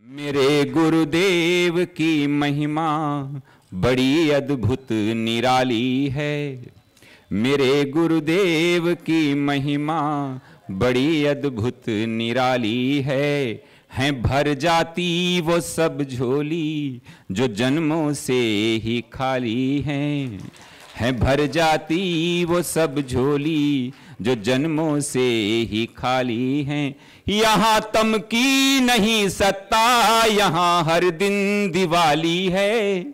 मेरे गुरुदेव की महिमा बड़ी अद्भुत निराली है। मेरे गुरुदेव की महिमा बड़ी अद्भुत निराली है भर जाती वो सब झोली जो जन्मों से ही खाली है भर जाती वो सब झोली जो जन्मों से ही खाली हैं। यहाँ तम की नहीं सत्ता, यहाँ हर दिन दिवाली है।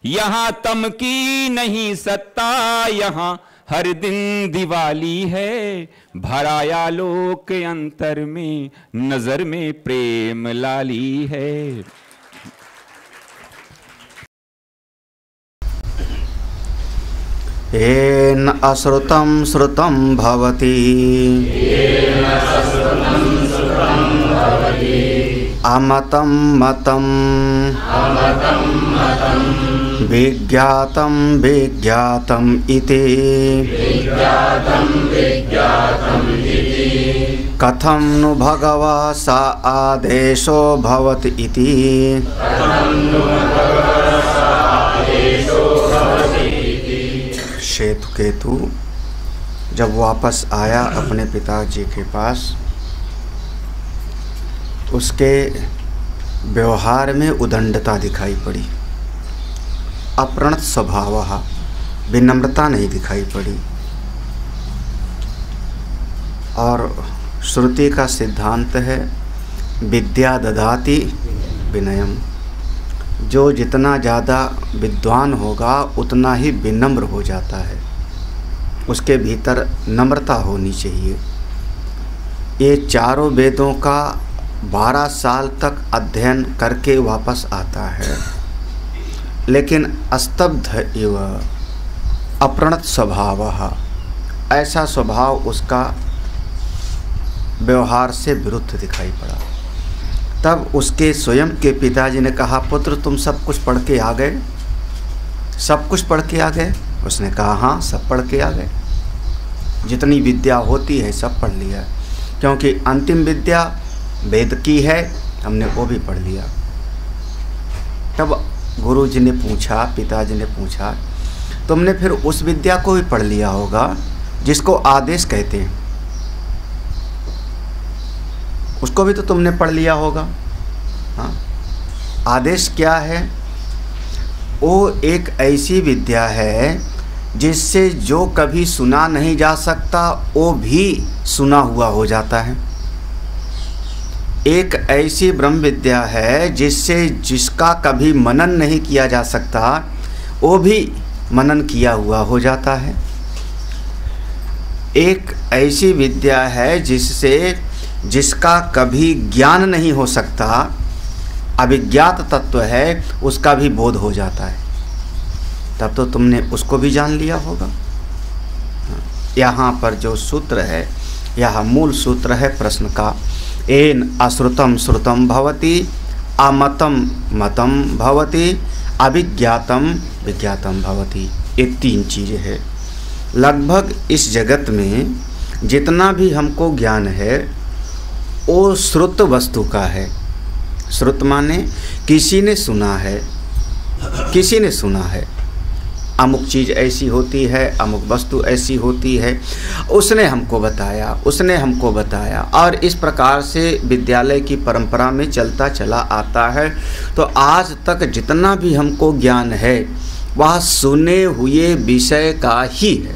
यहाँ तम की नहीं सत्ता, यहाँ हर दिन दिवाली है। भराया लोक अंतर में नजर में प्रेम लाली है। येन अश्रुतं श्रुतं भवति अमतं मतं विज्ञातं विज्ञातम् इति कथं नु भगवा सा आदेशो भवति इति श्वेतकेतु जब वापस आया अपने पिताजी के पास, उसके व्यवहार में उदंडता दिखाई पड़ी, अप्रणत स्वभाव, विनम्रता नहीं दिखाई पड़ी। और श्रुति का सिद्धांत है विद्या ददाति विनयम। जो जितना ज़्यादा विद्वान होगा उतना ही विनम्र हो जाता है, उसके भीतर नम्रता होनी चाहिए। ये चारों वेदों का 12 साल तक अध्ययन करके वापस आता है, लेकिन स्तब्ध एव अप्रणत स्वभाव, ऐसा स्वभाव उसका व्यवहार से विरुद्ध दिखाई पड़ा। तब उसके स्वयं के पिताजी ने कहा, पुत्र तुम सब कुछ पढ़ के आ गए? सब कुछ पढ़ के आ गए? उसने कहा हाँ, सब पढ़ के आ गए। जितनी विद्या होती है सब पढ़ लिया, क्योंकि अंतिम विद्या वेद की है, हमने वो भी पढ़ लिया। तब गुरुजी ने पूछा, पिताजी ने पूछा, तुमने फिर उस विद्या को भी पढ़ लिया होगा जिसको आदेश कहते हैं, उसको भी तो तुमने पढ़ लिया होगा। हाँ, आदेश क्या है? वो एक ऐसी विद्या है जिससे जो कभी सुना नहीं जा सकता वो भी सुना हुआ हो जाता है। एक ऐसी ब्रह्म विद्या है जिससे जिसका कभी मनन नहीं किया जा सकता वो भी मनन किया हुआ हो जाता है। एक ऐसी विद्या है जिससे जिसका कभी ज्ञान नहीं हो सकता, अभिज्ञात तत्व है, उसका भी बोध हो जाता है। तब तो तुमने उसको भी जान लिया होगा। यहाँ पर जो सूत्र है, यह मूल सूत्र है प्रश्न का, एन अश्रुतं श्रुतं भवति अमतं मतं भवति अभिज्ञातं विज्ञातं भवति। ये 3 चीज़ें हैं। लगभग इस जगत में जितना भी हमको ज्ञान है वो श्रुत वस्तु का है। श्रुत माने किसी ने सुना है, किसी ने सुना है, अमुक चीज़ ऐसी होती है, अमुक वस्तु ऐसी होती है, उसने हमको बताया, उसने हमको बताया। और इस प्रकार से विद्यालय की परंपरा में चलता चला आता है। तो आज तक जितना भी हमको ज्ञान है वह सुने हुए विषय का ही है,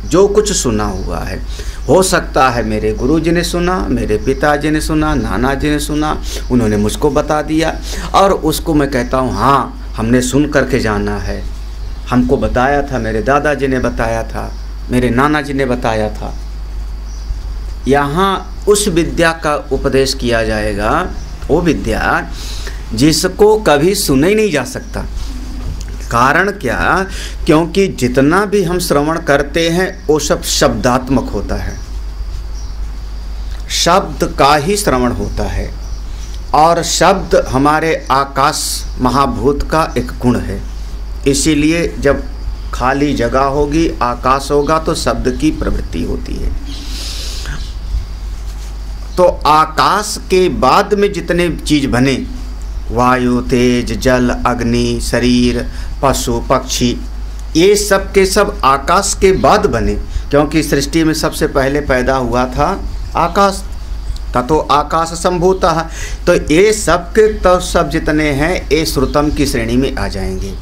जो कुछ सुना हुआ है। हो सकता है मेरे गुरुजी ने सुना, मेरे पिताजी ने सुना, नाना जी ने सुना, उन्होंने मुझको बता दिया, और उसको मैं कहता हूँ हाँ हमने सुन करके जाना है, हमको बताया था, मेरे दादाजी ने बताया था, मेरे नाना जी ने बताया था। यहाँ उस विद्या का उपदेश किया जाएगा, वो विद्या जिसको कभी सुना ही नहीं जा सकता। कारण क्या? क्योंकि जितना भी हम श्रवण करते हैं वो सब शब्दात्मक होता है, शब्द का ही श्रवण होता है। और शब्द हमारे आकाश महाभूत का एक गुण है। इसीलिए जब खाली जगह होगी, आकाश होगा, तो शब्द की प्रवृत्ति होती है। तो आकाश के बाद में जितने चीज बने, वायु, तेज, जल, अग्नि, शरीर, पशु, पक्षी, ये सब के सब आकाश के बाद बने, क्योंकि सृष्टि में सबसे पहले पैदा हुआ था आकाश, ततो आकाश संभूतः। तो ये सब के तो सब जितने हैं ये श्रुतम की श्रेणी में आ जाएंगे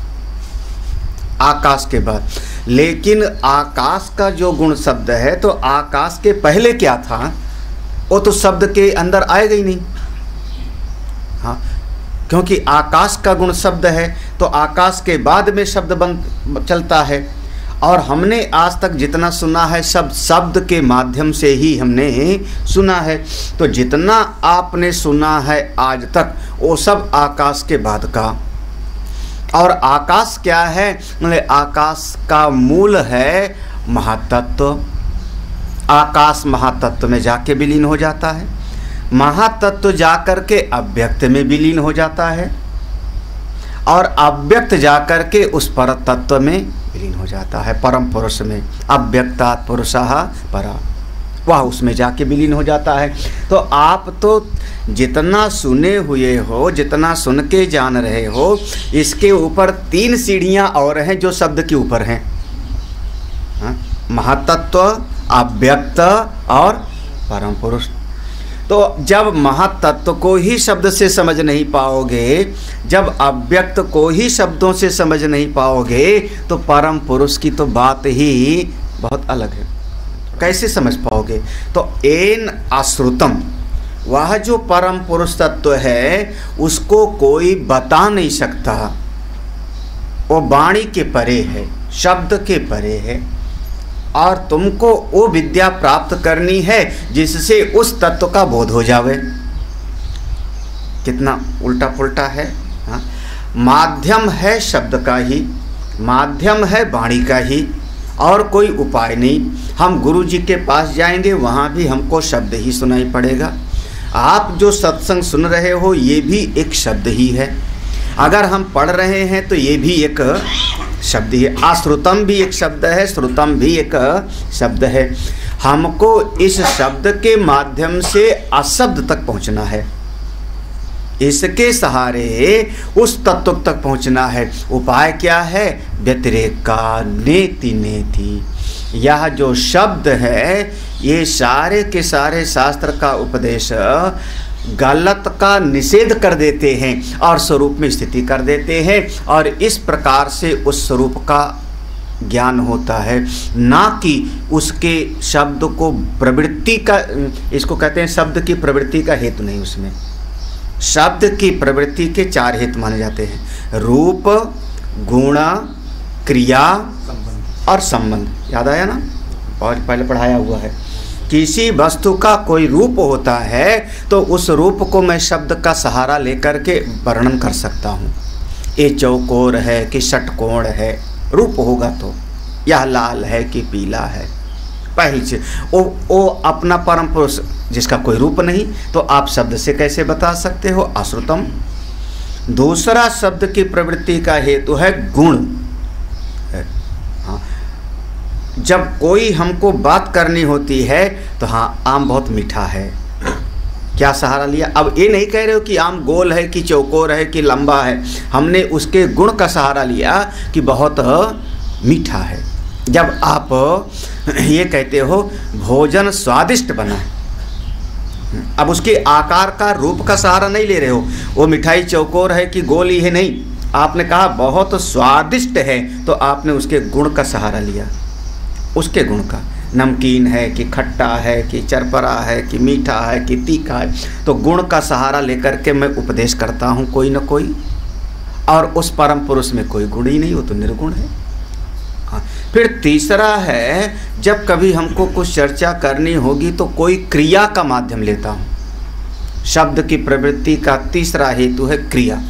आकाश के बाद। लेकिन आकाश का जो गुण शब्द है, तो आकाश के पहले क्या था वो तो शब्द के अंदर आएगा ही नहीं। हाँ, क्योंकि आकाश का गुण शब्द है, तो आकाश के बाद में शब्द बन चलता है। और हमने आज तक जितना सुना है सब शब्द के माध्यम से ही हमने सुना है। तो जितना आपने सुना है आज तक वो सब आकाश के बाद का। और आकाश क्या है? मतलब आकाश का मूल है महातत्व। आकाश महातत्व में जाके विलीन हो जाता है, महातत्व जाकर के अव्यक्त में विलीन हो जाता है, और अव्यक्त जाकर के उस पर तत्व में विलीन हो जाता है, परम पुरुष में। अव्यक्तात् पुरुषः परा, वह उसमें जाके विलीन हो जाता है। तो आप तो जितना सुने हुए हो, जितना सुन के जान रहे हो, इसके ऊपर 3 सीढ़ियां और हैं जो शब्द के ऊपर हैं। महातत्व, अव्यक्त और परम पुरुष। तो जब महातत्व को ही शब्द से समझ नहीं पाओगे, जब अव्यक्त को ही शब्दों से समझ नहीं पाओगे, तो परम पुरुष की तो बात ही बहुत अलग है। कैसे समझ पाओगे? तो एन अश्रुतम, वह जो परम पुरुष तत्व है उसको कोई बता नहीं सकता। वो वाणी के परे है, शब्द के परे है, और तुमको वो विद्या प्राप्त करनी है जिससे उस तत्व का बोध हो जावे। कितना उल्टा पुल्टा है। हाँ? माध्यम है शब्द का ही, माध्यम है वाणी का ही, और कोई उपाय नहीं। हम गुरु जी के पास जाएंगे, वहाँ भी हमको शब्द ही सुनाई पड़ेगा। आप जो सत्संग सुन रहे हो ये भी एक शब्द ही है। अगर हम पढ़ रहे हैं तो ये भी एक शब्द है। अश्रुतम भी एक शब्द है, श्रुतम भी एक शब्द है। हमको इस शब्द के माध्यम से अशब्द तक पहुंचना है, इसके सहारे उस तत्व तक पहुंचना है। उपाय क्या है? व्यतिरेक का नेति नेति। यह जो शब्द है ये सारे के सारे शास्त्र का उपदेश गलत का निषेध कर देते हैं और स्वरूप में स्थिति कर देते हैं, और इस प्रकार से उस स्वरूप का ज्ञान होता है, ना कि उसके शब्द को प्रवृत्ति का, इसको कहते हैं शब्द की प्रवृत्ति का हेतु नहीं। उसमें शब्द की प्रवृत्ति के 4 हेतु माने जाते हैं: रूप, गुण, क्रिया और संबंध। याद आया ना? बहुत पहले पढ़ाया हुआ है। किसी वस्तु का कोई रूप होता है तो उस रूप को मैं शब्द का सहारा लेकर के वर्णन कर सकता हूँ। ये चौकोर है कि षटकोण है, रूप होगा तो। यह लाल है कि पीला है, पहली चीज। वो अपना परम पुरुष जिसका कोई रूप नहीं, तो आप शब्द से कैसे बता सकते हो? अश्रुतम। दूसरा शब्द की प्रवृत्ति का हेतु है गुण। हाँ, जब कोई हमको बात करनी होती है तो हाँ, आम बहुत मीठा है, क्या सहारा लिया? अब ये नहीं कह रहे हो कि आम गोल है कि चौकोर है कि लंबा है, हमने उसके गुण का सहारा लिया कि बहुत मीठा है। जब आप ये कहते हो भोजन स्वादिष्ट बना, अब उसके आकार का, रूप का सहारा नहीं ले रहे हो, वो मिठाई चौकोर है कि गोल ही है, नहीं। आपने कहा बहुत स्वादिष्ट है, तो आपने उसके गुण का सहारा लिया, उसके गुण का। नमकीन है कि खट्टा है कि चरपरा है कि मीठा है कि तीखा है, तो गुण का सहारा लेकर के मैं उपदेश करता हूँ कोई न कोई। और उस परम पुरुष में कोई गुण ही नहीं, वो तो निर्गुण है। हाँ, फिर तीसरा है, जब कभी हमको कुछ चर्चा करनी होगी तो कोई क्रिया का माध्यम लेता हूँ। शब्द की प्रवृत्ति का तीसरा हेतु है क्रिया।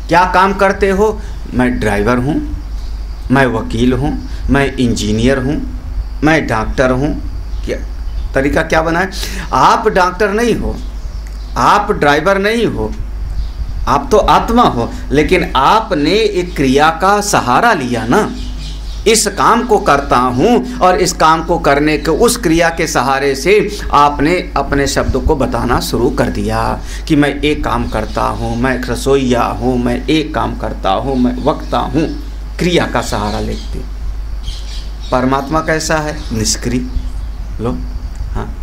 क्या काम करते हो? मैं ड्राइवर हूँ, मैं वकील हूँ, मैं इंजीनियर हूँ, मैं डॉक्टर हूँ। क्या तरीका क्या बनाए? आप डॉक्टर नहीं हो, आप ड्राइवर नहीं हो, आप तो आत्मा हो, लेकिन आपने एक क्रिया का सहारा लिया ना। इस काम को करता हूँ और इस काम को करने के उस क्रिया के सहारे से आपने अपने शब्द को बताना शुरू कर दिया कि मैं एक काम करता हूँ, मैं रसोईया हूँ, मैं एक काम करता हूँ, मैं वक्ता हूँ। क्रिया का सहारा लेते। परमात्मा कैसा है? निष्क्रिय। लो, हाँ,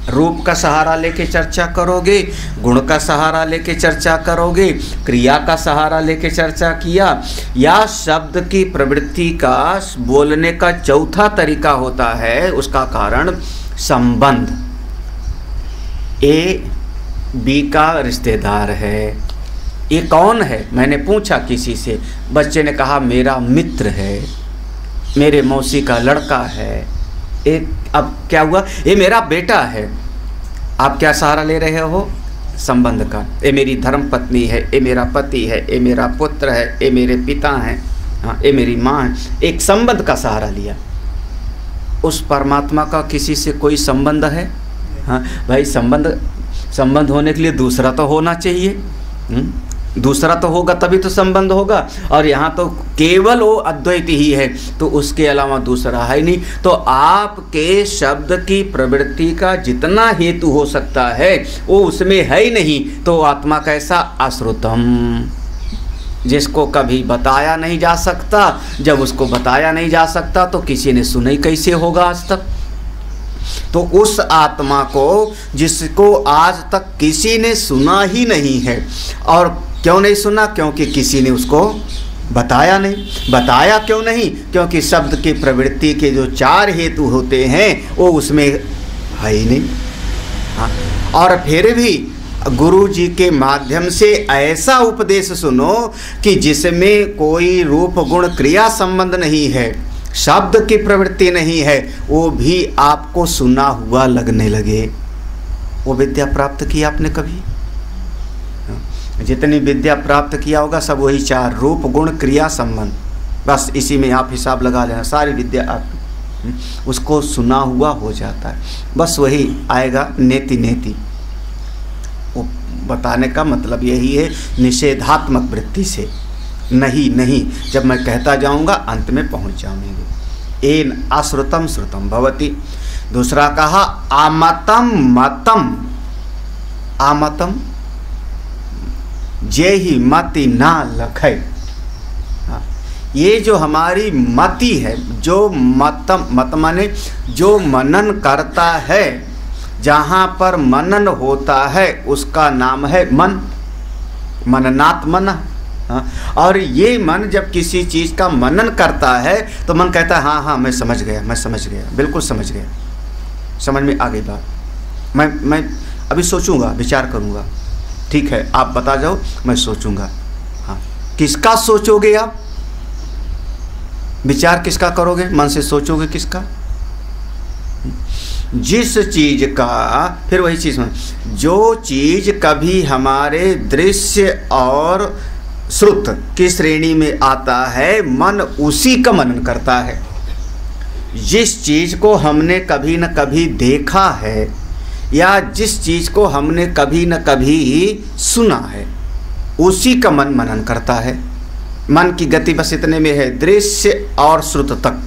रूप का सहारा लेके चर्चा करोगे, गुण का सहारा लेके चर्चा करोगे, क्रिया का सहारा लेके चर्चा किया, या शब्द की प्रवृत्ति का बोलने का चौथा तरीका होता है, उसका कारण संबंध। ए बी का रिश्तेदार है। ये कौन है? मैंने पूछा किसी से, बच्चे ने कहा मेरा मित्र है, मेरे मौसी का लड़का है। एक अब क्या हुआ? ये मेरा बेटा है। आप क्या सहारा ले रहे हो? संबंध का। ये मेरी धर्म पत्नी है, ये मेरा पति है, ये मेरा पुत्र है, ये मेरे पिता हैं, हाँ, ये मेरी माँ है। एक संबंध का सहारा लिया। उस परमात्मा का किसी से कोई संबंध है? हाँ भाई, संबंध होने के लिए दूसरा तो होना चाहिए। दूसरा तो होगा तभी तो संबंध होगा। और यहाँ तो केवल वो अद्वैत ही है, तो उसके अलावा दूसरा है नहीं। तो आपके शब्द की प्रवृत्ति का जितना हेतु हो सकता है वो उसमें है ही नहीं। तो आत्मा कैसा? अश्रुतम, जिसको कभी बताया नहीं जा सकता। जब उसको बताया नहीं जा सकता तो किसी ने सुना ही कैसे होगा आज तक? तो उस आत्मा को जिसको आज तक किसी ने सुना ही नहीं है, और क्यों नहीं सुना? क्योंकि किसी ने उसको बताया नहीं। बताया क्यों नहीं? क्योंकि शब्द की प्रवृत्ति के जो चार हेतु होते हैं वो उसमें है ही नहीं। हाँ, और फिर भी गुरु जी के माध्यम से ऐसा उपदेश सुनो कि जिसमें कोई रूप गुण क्रिया संबंध नहीं है, शब्द की प्रवृत्ति नहीं है, वो भी आपको सुना हुआ लगने लगे। वो विद्या प्राप्त की आपने कभी? जितनी विद्या प्राप्त किया होगा सब वही चार, रूप गुण क्रिया संबंध, बस इसी में आप हिसाब लगा लेना। सारी विद्या आप उसको सुना हुआ हो जाता है, बस वही आएगा नेति नेति। वो बताने का मतलब यही है, निषेधात्मक वृत्ति से। नहीं नहीं, जब मैं कहता जाऊंगा अंत में पहुंच जाऊंगे। एन अश्रुतम श्रुतम भवति। दूसरा कहा आमतम मतम। आमतम जे ही मति ना लखै। ये जो हमारी मति है, जो मत माने जो मनन करता है, जहाँ पर मनन होता है उसका नाम है मन। मननात् मनः। और ये मन जब किसी चीज़ का मनन करता है तो मन कहता है हाँ हाँ मैं समझ गया, मैं समझ गया, बिल्कुल समझ गया, समझ में आ गई बात। मैं अभी सोचूंगा, विचार करूंगा। ठीक है, आप बता जाओ, मैं सोचूंगा। हाँ, किसका सोचोगे आप? विचार किसका करोगे? मन से सोचोगे किसका? जिस चीज का, फिर वही चीज में, जो चीज कभी हमारे दृश्य और श्रुत की श्रेणी में आता है, मन उसी का मनन करता है। जिस चीज को हमने कभी न कभी देखा है या जिस चीज को हमने कभी न कभी सुना है, उसी का मन मनन करता है। मन की गति बस इतने में है, दृश्य और श्रुत तक।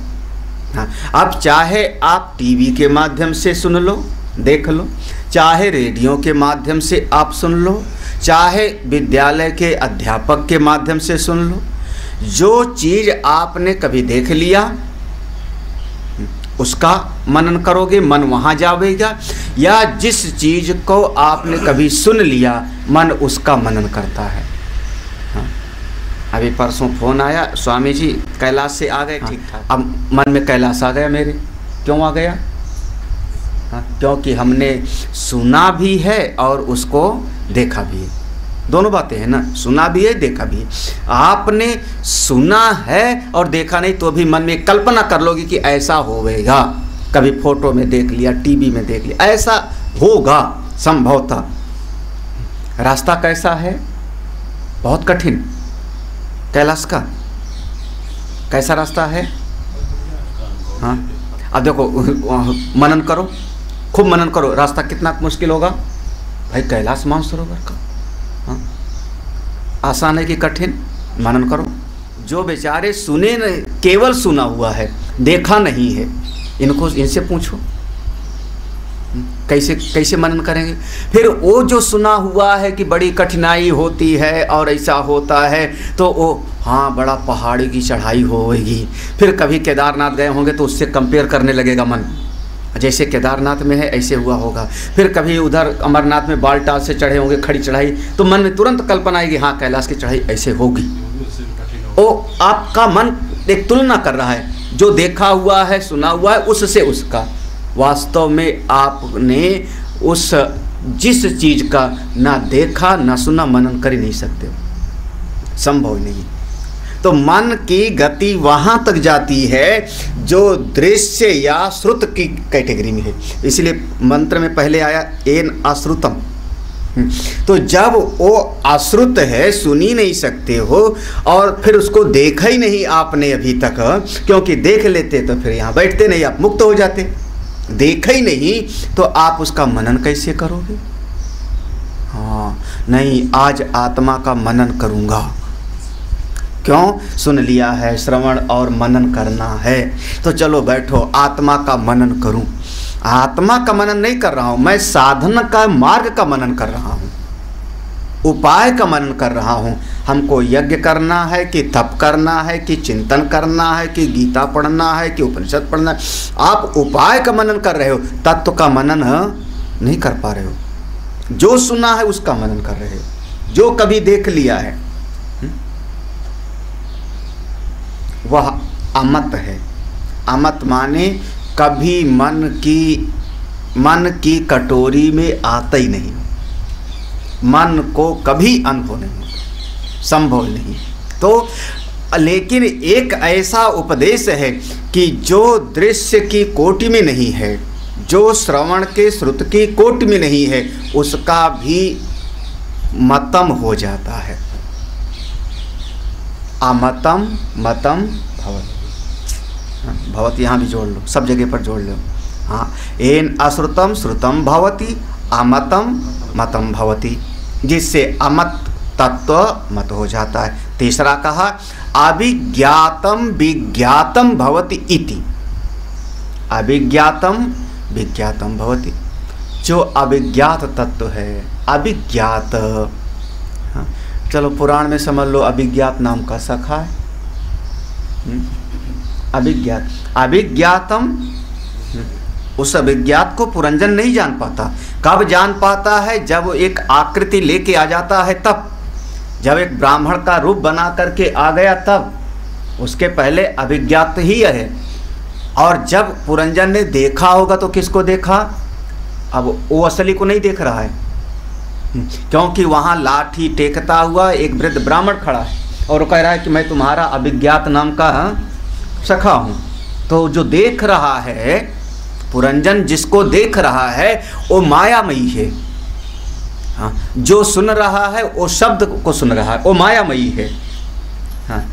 हाँ, अब चाहे आप टीवी के माध्यम से सुन लो, देख लो, चाहे रेडियो के माध्यम से आप सुन लो, चाहे विद्यालय के अध्यापक के माध्यम से सुन लो, जो चीज़ आपने कभी देख लिया उसका मनन करोगे, मन वहाँ जाएगा। या जिस चीज़ को आपने कभी सुन लिया, मन उसका मनन करता है। हाँ, अभी परसों फोन आया, स्वामी जी कैलाश से आ गए, ठीक ठाक। अब मन में कैलाश आ गया मेरे। क्यों आ गया? हाँ, क्योंकि हमने सुना भी है और उसको देखा भी है। दोनों बातें हैं ना, सुना भी है, देखा भी है। आपने सुना है और देखा नहीं तो भी मन में कल्पना कर लोगे कि ऐसा होगा, कभी फोटो में देख लिया, टीवी में देख लिया, ऐसा होगा संभवतः। रास्ता कैसा है? बहुत कठिन। कैलाश का कैसा रास्ता है? हाँ, अब देखो, मनन करो, खूब मनन करो, रास्ता कितना मुश्किल होगा भाई। कैलाश मानसरोवर का हाँ, आसान है कि कठिन? मनन करो, जो बेचारे सुने नहीं, केवल सुना हुआ है, देखा नहीं है, इनसे पूछो कैसे कैसे मनन करेंगे। फिर वो जो सुना हुआ है कि बड़ी कठिनाई होती है और ऐसा होता है, तो वो हाँ बड़ा पहाड़ी की चढ़ाई होगी, फिर कभी केदारनाथ गए होंगे तो उससे कंपेयर करने लगेगा मन, जैसे केदारनाथ में है ऐसे हुआ होगा। फिर कभी उधर अमरनाथ में बालटाल से चढ़े होंगे, खड़ी चढ़ाई, तो मन में तुरंत कल्पना आएगी हाँ कैलाश की चढ़ाई ऐसे होगी। वो आपका मन एक तुलना कर रहा है, जो देखा हुआ है सुना हुआ है उससे उसका। वास्तव में आपने उस जिस चीज का ना देखा ना सुना मनन कर ही नहीं सकते, संभव नहीं। तो मन की गति वहां तक जाती है जो दृश्य या श्रुत की कैटेगरी में है। इसलिए मंत्र में पहले आया एन अश्रुतम। तो जब वो अश्रुत है, सुन ही नहीं सकते हो, और फिर उसको देखा ही नहीं आपने अभी तक, क्योंकि देख लेते तो फिर यहाँ बैठते नहीं, आप मुक्त हो जाते। देखा ही नहीं तो आप उसका मनन कैसे करोगे? हाँ नहीं, आज आत्मा का मनन करूँगा। क्यों? सुन लिया है, श्रवण और मनन करना है, तो चलो बैठो आत्मा का मनन करूं। आत्मा का मनन नहीं कर रहा हूं मैं, साधन का मार्ग का मनन कर रहा हूं, उपाय का मनन कर रहा हूं। हमको यज्ञ करना है कि तप करना है कि चिंतन करना है कि गीता पढ़ना है कि उपनिषद पढ़ना है, आप उपाय का मनन कर रहे हो, तत्व का मनन नहीं कर पा रहे हो। जो सुना है उसका मनन कर रहे हो, जो कभी देख लिया है वह अमत है। अमत माने कभी मन की कटोरी में आता ही नहीं, मन को कभी अनुभव नहीं, संभव नहीं। तो लेकिन एक ऐसा उपदेश है कि जो दृश्य की कोटि में नहीं है, जो श्रवण के श्रुत की कोटि में नहीं है, उसका भी मतम हो जाता है। अमतम मतम भवति, भवति यहाँ भी जोड़ लो, सब जगह पर जोड़ लो। हाँ, एन अश्रुतम श्रुतम भवति, अमतम मतम भवति, जिससे अमत तत्व मत हो जाता है। तीसरा कहा अभिज्ञातम विज्ञातम भवति इति, अभिज्ञातम विज्ञातम भवति, जो अभिज्ञात तत्व है, अभिज्ञात। हाँ, चलो पुराण में समझ लो, अभिज्ञात नाम का सखा है, अभिज्ञात, अभिज्ञातम। उस अभिज्ञात को पुरंजन नहीं जान पाता। कब जान पाता है? जब एक आकृति लेके आ जाता है तब, जब एक ब्राह्मण का रूप बना करके आ गया तब, उसके पहले अभिज्ञात ही है। और जब पुरंजन ने देखा होगा तो किसको देखा? अब वो असली को नहीं देख रहा है, क्योंकि वहाँ लाठी टेकता हुआ एक वृद्ध ब्राह्मण खड़ा है और वो कह रहा है कि मैं तुम्हारा अभिज्ञात नाम का सखा हूँ। तो जो देख रहा है, पुरंजन जिसको देख रहा है वो मायामयी है। हाँ, जो सुन रहा है वो शब्द को सुन रहा है, वो मायामयी है। हाँ,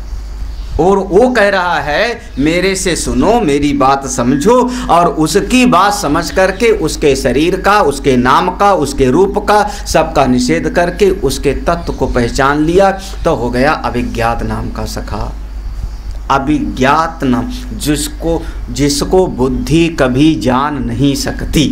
और वो कह रहा है मेरे से सुनो, मेरी बात समझो, और उसकी बात समझ करके उसके शरीर का, उसके नाम का, उसके रूप का, सबका निषेध करके उसके तत्व को पहचान लिया, तो हो गया अभिज्ञात नाम का सखा। अभिज्ञात नाम, जिसको बुद्धि कभी जान नहीं सकती।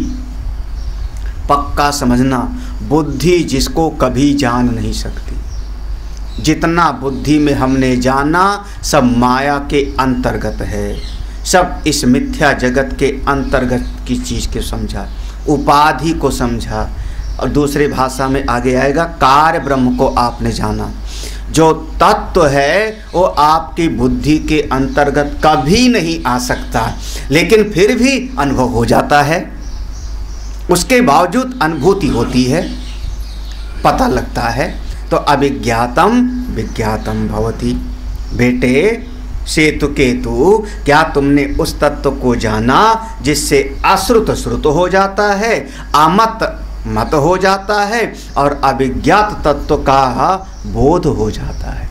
पक्का समझना, बुद्धि जिसको कभी जान नहीं सकती। जितना बुद्धि में हमने जाना सब माया के अंतर्गत है, सब इस मिथ्या जगत के अंतर्गत की चीज़ के समझा, उपाधि को समझा। और दूसरी भाषा में आगे आएगा कार्य ब्रह्म को आपने जाना। जो तत्व है वो आपकी बुद्धि के अंतर्गत कभी नहीं आ सकता, लेकिन फिर भी अनुभव हो जाता है। उसके बावजूद अनुभूति होती है, पता लगता है। तो अभिज्ञातम विज्ञातम भवति। बेटे सेतु केतु, क्या तुमने उस तत्व को जाना जिससे अश्रुत श्रुत हो जाता है, अमत मत हो जाता है, और अभिज्ञात तत्व का बोध हो जाता है।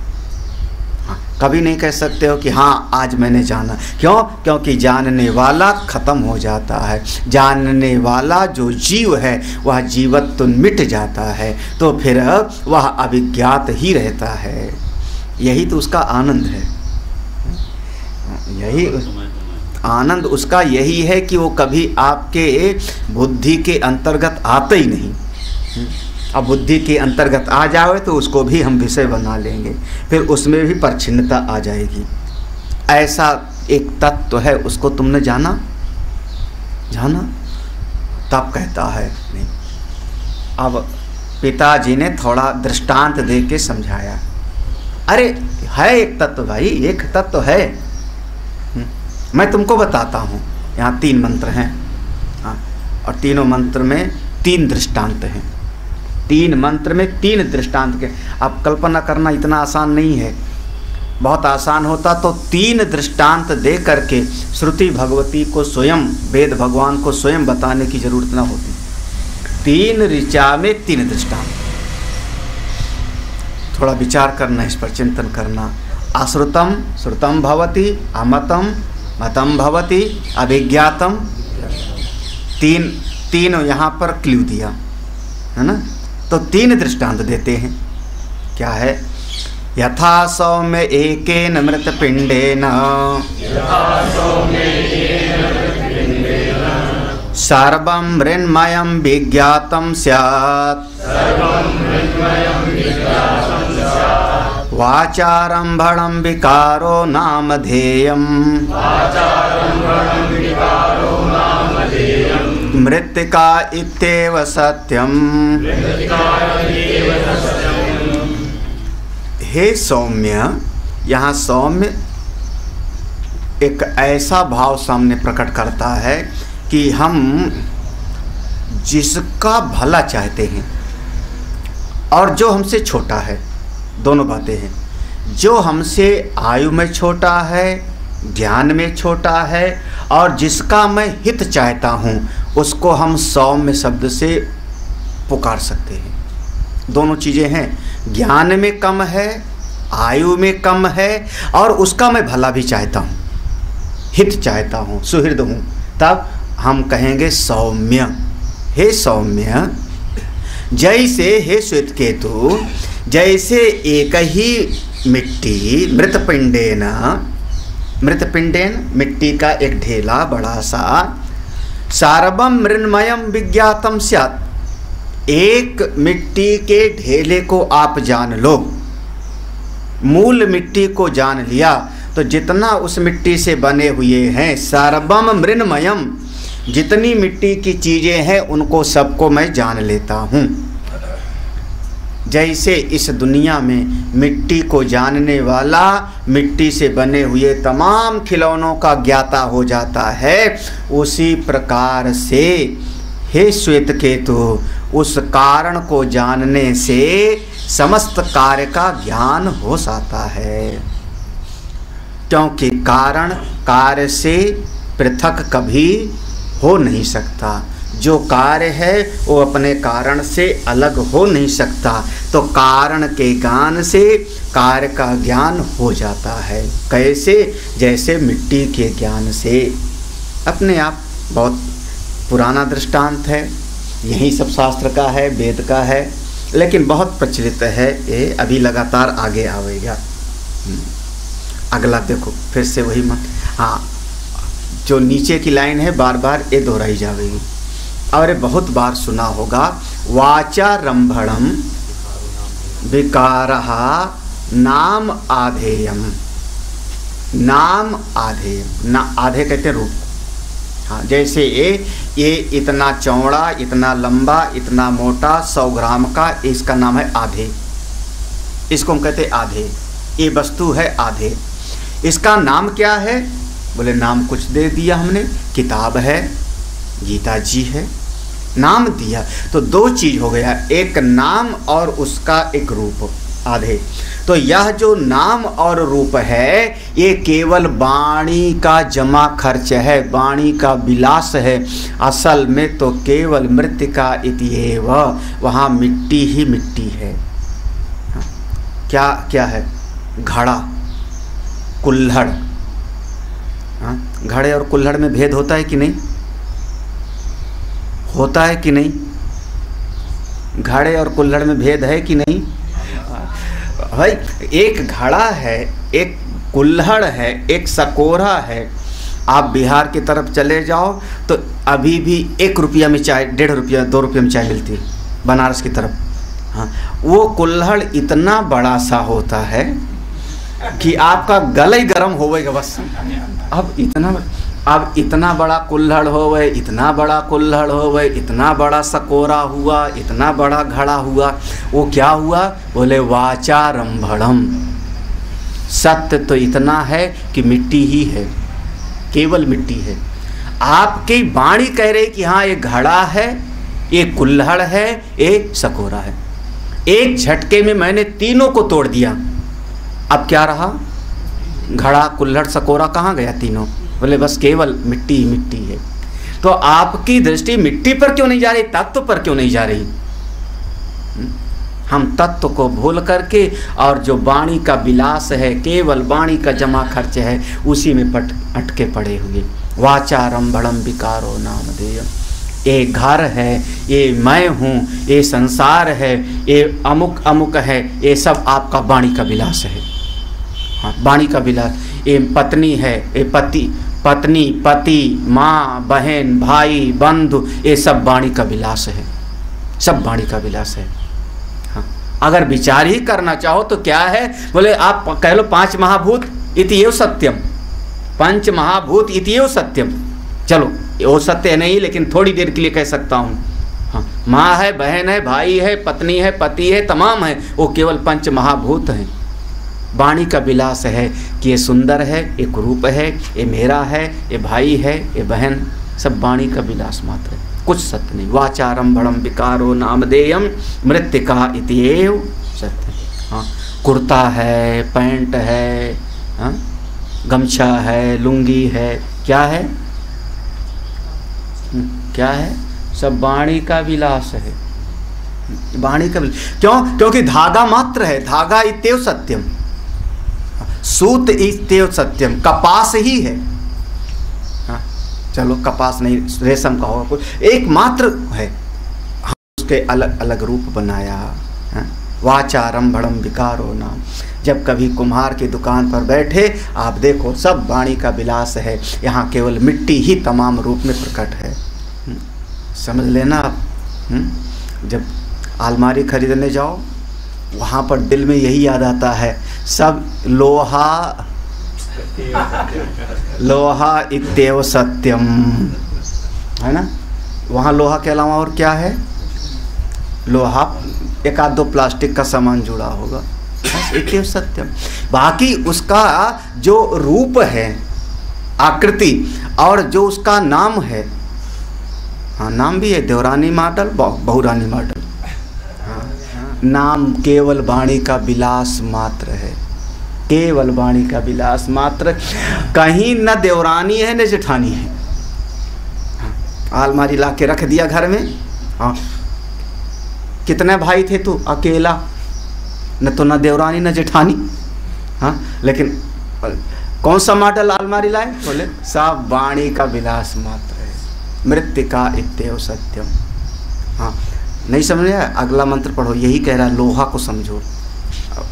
हाँ, कभी नहीं कह सकते हो कि हाँ आज मैंने जाना। क्यों? क्योंकि जानने वाला खत्म हो जाता है। जानने वाला जो जीव है वह जीवत्व मिट जाता है, तो फिर वह अभिज्ञात ही रहता है। यही तो उसका आनंद है। यही आनंद उसका यही है कि वो कभी आपके बुद्धि के अंतर्गत आता ही नहीं। अब बुद्धि के अंतर्गत आ जाए तो उसको भी हम विषय बना लेंगे, फिर उसमें भी परछिन्नता आ जाएगी। ऐसा एक तत्व है, उसको तुमने जाना तब कहता है नहीं। अब पिताजी ने थोड़ा दृष्टांत दे के समझाया। अरे है एक तत्व भाई, एक तत्व है। मैं तुमको बताता हूँ। यहाँ 3 मंत्र हैं, हाँ, और तीनों मंत्र में 3 दृष्टांत हैं। 3 मंत्र में 3 दृष्टांत के। अब कल्पना करना इतना आसान नहीं है। बहुत आसान होता तो 3 दृष्टांत दे करके श्रुति भगवती को स्वयं, वेद भगवान को स्वयं बताने की जरूरत न होती। 3 ऋचा में 3 दृष्टांत। थोड़ा विचार करना, इस पर चिंतन करना। अश्रुतम श्रुतम भवति, अमतम मतम भवति, अभिज्ञातम। 3 यहाँ पर क्ल्यू दिया है ना। तो 3 दृष्टांत देते हैं। क्या है? यथा सौम्य एकेन मृतपिंडेन सर्वं मृन्मयं विज्ञातं स्यात् वाचारम्भणं विकारो नामधेयम् मृत्तिका इत्येव सत्यम्। हे सौम्य, यहाँ सौम्य एक ऐसा भाव सामने प्रकट करता है कि हम जिसका भला चाहते हैं और जो हमसे छोटा है, दोनों बातें हैं। जो हमसे आयु में छोटा है, ज्ञान में छोटा है, और जिसका मैं हित चाहता हूँ उसको हम सौम्य शब्द से पुकार सकते हैं। दोनों चीज़ें हैं। ज्ञान में कम है, आयु में कम है, और उसका मैं भला भी चाहता हूँ, हित चाहता हूँ, सुहृद हूँ, तब हम कहेंगे सौम्य। हे सौम्य, जैसे हे श्वेतकेतु, जैसे एक ही मिट्टी मृतपिंडेन, मृतपिंडेन मिट्टी का एक ढेला बड़ा सा, सारवम मृन्मयम विज्ञातम स्यात्। एक मिट्टी के ढेले को आप जान लो, मूल मिट्टी को जान लिया तो जितना उस मिट्टी से बने हुए हैं, सर्वम मृन्मयम, जितनी मिट्टी की चीज़ें हैं उनको सबको मैं जान लेता हूँ। जैसे इस दुनिया में मिट्टी को जानने वाला मिट्टी से बने हुए तमाम खिलौनों का ज्ञाता हो जाता है, उसी प्रकार से हे श्वेतकेतु, उस कारण को जानने से समस्त कार्य का ज्ञान हो जाता है। क्योंकि कारण कार्य से पृथक कभी हो नहीं सकता। जो कार्य है वो अपने कारण से अलग हो नहीं सकता। तो कारण के ज्ञान से कार्य का ज्ञान हो जाता है। कैसे? जैसे मिट्टी के ज्ञान से। अपने आप बहुत पुराना दृष्टांत है, यही सब शास्त्र का है, वेद का है, लेकिन बहुत प्रचलित है ये। अभी लगातार आगे आवेगा। अगला देखो, फिर से वही मत, हाँ, जो नीचे की लाइन है बार बार ये दोहराई जाएगी और ये बहुत बार सुना होगा। वाचारंभणम विकारः नाम आधेयम। नाम आधेयम, ना आधे कहते रूप। हाँ, जैसे ये इतना चौड़ा, इतना लंबा, इतना मोटा, 100 ग्राम का, इसका नाम है आधे। इसको हम कहते आधे। ये वस्तु है आधे। इसका नाम क्या है? बोले नाम कुछ दे दिया हमने, किताब है, गीता जी है, नाम दिया। तो 2 चीज़ हो गया, एक नाम और उसका एक रूप, आधे। तो यह जो नाम और रूप है ये केवल वाणी का जमा खर्च है, वाणी का विलास है। असल में तो केवल मृत्तिका इत्येव, वहाँ मिट्टी ही मिट्टी है। क्या क्या है? घड़ा, कुल्हड़। घड़े और कुल्हड़ में भेद होता है कि नहीं? होता है कि नहीं? घड़े और कुल्हड़ में भेद है कि नहीं? भाई, एक घड़ा है, एक कुल्हड़ है, एक सकोरा है। आप बिहार की तरफ चले जाओ तो अभी भी 1 रुपया में चाय, 1.5 रुपया 2 रुपये में चाय मिलती है बनारस की तरफ। हाँ, वो कुल्हड़ इतना बड़ा सा होता है कि आपका गला ही गर्म होगा बस। अब इतना बड़ा कुल्हड़ हो गए, इतना बड़ा कुल्हड़ हो गए, इतना बड़ा सकोरा हुआ, इतना बड़ा घड़ा हुआ। वो क्या हुआ? बोले वाचारंभणम। सत्य तो इतना है कि मिट्टी ही है, केवल मिट्टी है। आपकी वाणी कह रही कि हाँ ये घड़ा है, ये कुल्हड़ है, ये सकोरा है। एक झटके में मैंने तीनों को तोड़ दिया। अब क्या रहा? घड़ा, कुल्हड़, सकोरा कहाँ गया? तीनों। बोले बस केवल मिट्टी ही मिट्टी है। तो आपकी दृष्टि मिट्टी पर क्यों नहीं जा रही, तत्व पर क्यों नहीं जा रही? हम तत्व को भूल करके और जो वाणी का विलास है, केवल वाणी का जमा खर्च है, उसी में अटके पड़े हुए। वाचारंभणम विकारो नामधेयम्। ये घर है, ये मैं हूँ, ये संसार है, ये अमुक अमुक है, ये सब आपका वाणी का विलास है। हाँ, वाणी का विलास। ये पत्नी है, ये पत्नी, पति, माँ, बहन, भाई, बंधु, ये सब वाणी का विलास है, सब वाणी का विलास है। हाँ, अगर विचार ही करना चाहो तो क्या है? बोले आप कह लो 5 महाभूत इत्येव सत्यम, 5 महाभूत इत्येव सत्यम। चलो वो सत्य नहीं, लेकिन थोड़ी देर के लिए कह सकता हूँ। हाँ, माँ है, बहन है, भाई है, पत्नी है, पति है, तमाम है, वो केवल 5 महाभूत हैं। वाणी का विलास है कि ये सुंदर है, एक रूप है, ये मेरा है, ये भाई है, ये बहन, सब वाणी का विलास मात्र है, कुछ सत्य नहीं। वाचारंभणम विकारो नामधेयम् मृत्तिका इत्येव सत्य। हाँ, कुर्ता है, पैंट है, हाँ, गमछा है, लुंगी है, क्या है? क्या है? सब वाणी का विलास है, वाणी का विलास। क्यों? क्योंकि धागा मात्र है। धागा इत्येव सत्यम, सूत इत्येव सत्यम। कपास ही है। हाँ, चलो कपास नहीं, रेशम का होगा कोई, एक मात्र है। हाँ, उसके अलग अलग रूप बनाया। हाँ, वाचारंभणम विकारो नाम। जब कभी कुम्हार की दुकान पर बैठे, आप देखो सब वाणी का विलास है। यहाँ केवल मिट्टी ही तमाम रूप में प्रकट है। समझ लेना आप। जब अलमारी खरीदने जाओ, वहाँ पर दिल में यही याद आता है, सब लोहा लोहा इत्येव सत्यम, है ना? वहाँ लोहा के अलावा और क्या है? लोहा, 1-2 प्लास्टिक का सामान जुड़ा होगा, बस इत्येव सत्यम। बाकी उसका जो रूप है, आकृति, और जो उसका नाम है, हाँ नाम भी है, देवरानी मॉडल, बहुरानी मॉडल। हाँ, नाम केवल वाणी का विलास मात्र है, केवल वाणी का विलास मात्र। कहीं न देवरानी है न जेठानी है। हाँ, अलमारी ला के रख दिया घर में। हाँ, कितने भाई थे तू? अकेला, न तो न देवरानी न जेठानी। हाँ, लेकिन कौन सा मॉडल अलमारी लाए? बोले सब वाणी का विलास मात्र है, मृत्तिका इत्येव सत्यम। हाँ, नहीं समझ आया? अगला मंत्र पढ़ो, यही कह रहा है, लोहा को समझो।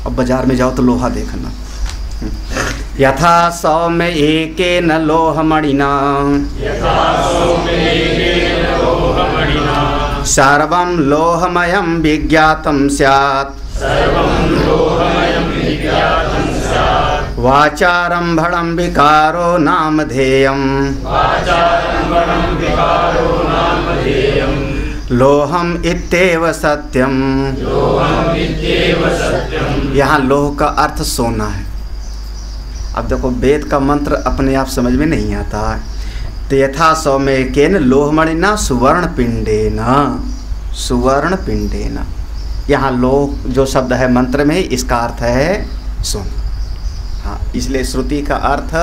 अब बाजार में जाओ तो लोहा देखना। यथा सौम्य एकेन लोहमणिना सर्वं लोहमयं विज्ञातं स्यात् वाचारंभणं विकारो नामधेयम् लोहम इत्येव सत्यम। यहाँ लोह का अर्थ सोना है। अब देखो, वेद का मंत्र अपने आप समझ में नहीं आता। तो यथा सौम्यकेन लोहमणिना सुवर्ण पिंडेना, सुवर्ण पिंडेना। यहाँ लोह जो शब्द है मंत्र में, इसका अर्थ है सोना। हाँ, इसलिए श्रुति का अर्थ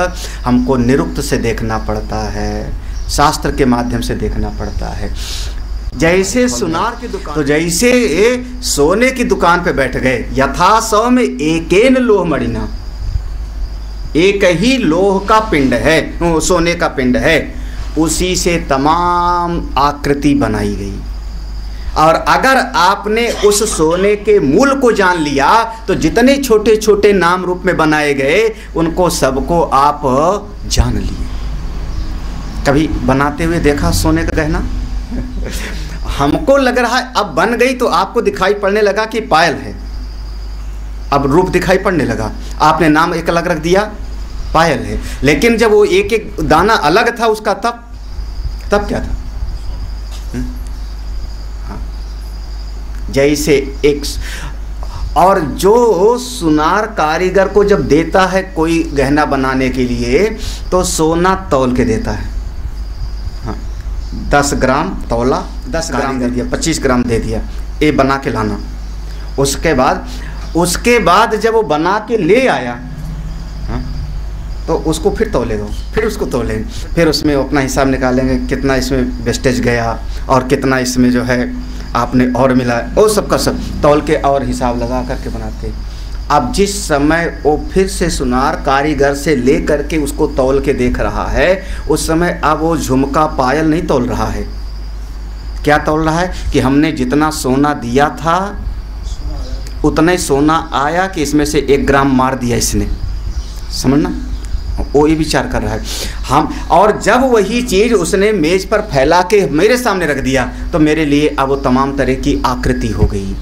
हमको निरुक्त से देखना पड़ता है, शास्त्र के माध्यम से देखना पड़ता है। जैसे सुनार की दुकान, तो जैसे सोने की दुकान पे बैठ गए, यथा सौम्य एकेन लोहमणिना, एक ही लोह का पिंड है, सोने का पिंड है, उसी से तमाम आकृति बनाई गई। और अगर आपने उस सोने के मूल को जान लिया तो जितने छोटे छोटे नाम रूप में बनाए गए उनको सबको आप जान लिए। कभी बनाते हुए देखा सोने का गहना? हमको लग रहा है अब बन गई, तो आपको दिखाई पड़ने लगा कि पायल है, अब रूप दिखाई पड़ने लगा, आपने नाम एक अलग रख दिया, पायल है। लेकिन जब वो एक एक दाना अलग था उसका, तब क्या था? हाँ। जैसे एक, और जो सुनार कारीगर को जब देता है कोई गहना बनाने के लिए तो सोना तौल के देता है। हाँ, 10 ग्राम तौला, 10 ग्राम दे दिया, 25 ग्राम दे दिया, ये बना के लाना। उसके बाद जब वो बना के ले आया, हाँ, तो उसको फिर तौलेगा, फिर उसको तौलेंगे, फिर उसमें अपना हिसाब निकालेंगे कितना इसमें वेस्टेज गया और कितना इसमें जो है आपने और मिला, वो सब का सब तौल के और हिसाब लगा करके बनाते। अब जिस समय वो फिर से सुनार कारीगर से ले करके उसको तौल के देख रहा है, उस समय अब वो झुमका पायल नहीं तौल रहा है। क्या तौल रहा है कि हमने जितना सोना दिया था उतना ही सोना आया कि इसमें से 1 ग्राम मार दिया इसने, समझना, वो ये विचार कर रहा है हम। और जब वही चीज़ उसने मेज पर फैला के मेरे सामने रख दिया तो मेरे लिए अब वो तमाम तरह की आकृति हो गई,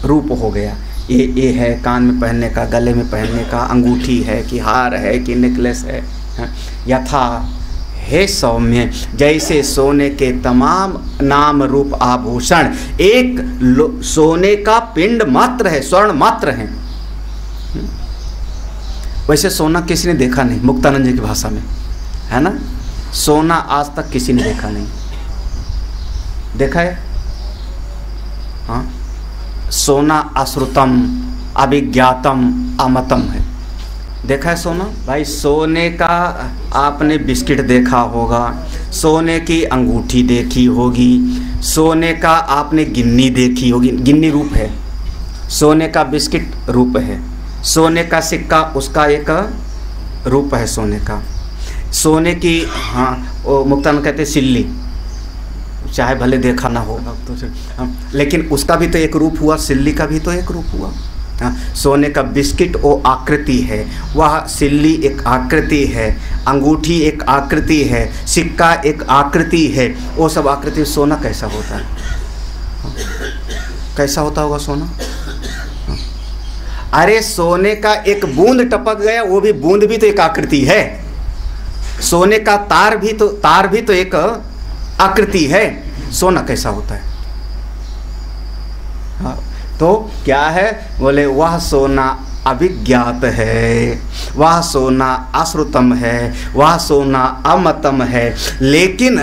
रूप हो गया। ये है कान में पहनने का, गले में पहनने का, अंगूठी है कि हार है कि नेकलेस है। यथा हे सौम्य, जैसे सोने के तमाम नाम रूप आभूषण एक सोने का पिंड मात्र है, स्वर्ण मात्र है, वैसे सोना किसी ने देखा नहीं, मुक्तानंद जी की भाषा में है ना, सोना आज तक किसी ने देखा नहीं। देखा है? हाँ, सोना अश्रुतम अभिज्ञातम अमतम है। देखा है सोना? भाई सोने का आपने बिस्किट देखा होगा, सोने की अंगूठी देखी होगी, सोने का आपने गिन्नी देखी होगी, गिन्नी रूप है, सोने का बिस्किट रूप है, सोने का सिक्का उसका एक रूप है, सोने का, सोने की, हाँ वो मुक्तानंद कहते सिल्ली, चाहे भले देखा ना हो तो लेकिन उसका भी तो एक रूप हुआ, सिल्ली का भी तो एक रूप हुआ। हाँ, सोने का बिस्किट वो आकृति है, वह सिल्ली एक आकृति है, अंगूठी एक आकृति है, सिक्का एक आकृति है, वो सब आकृति। सोना कैसा होता है? हाँ, कैसा होता होगा सोना? हाँ, अरे सोने का एक बूंद टपक गया, वो भी बूंद भी तो एक आकृति है। सोने का तार भी तो एक आकृति है। सोना कैसा होता है? हाँ, तो क्या है? बोले वह सोना अभिज्ञात है, वह सोना अश्रुतम है, वह सोना अमतम है। लेकिन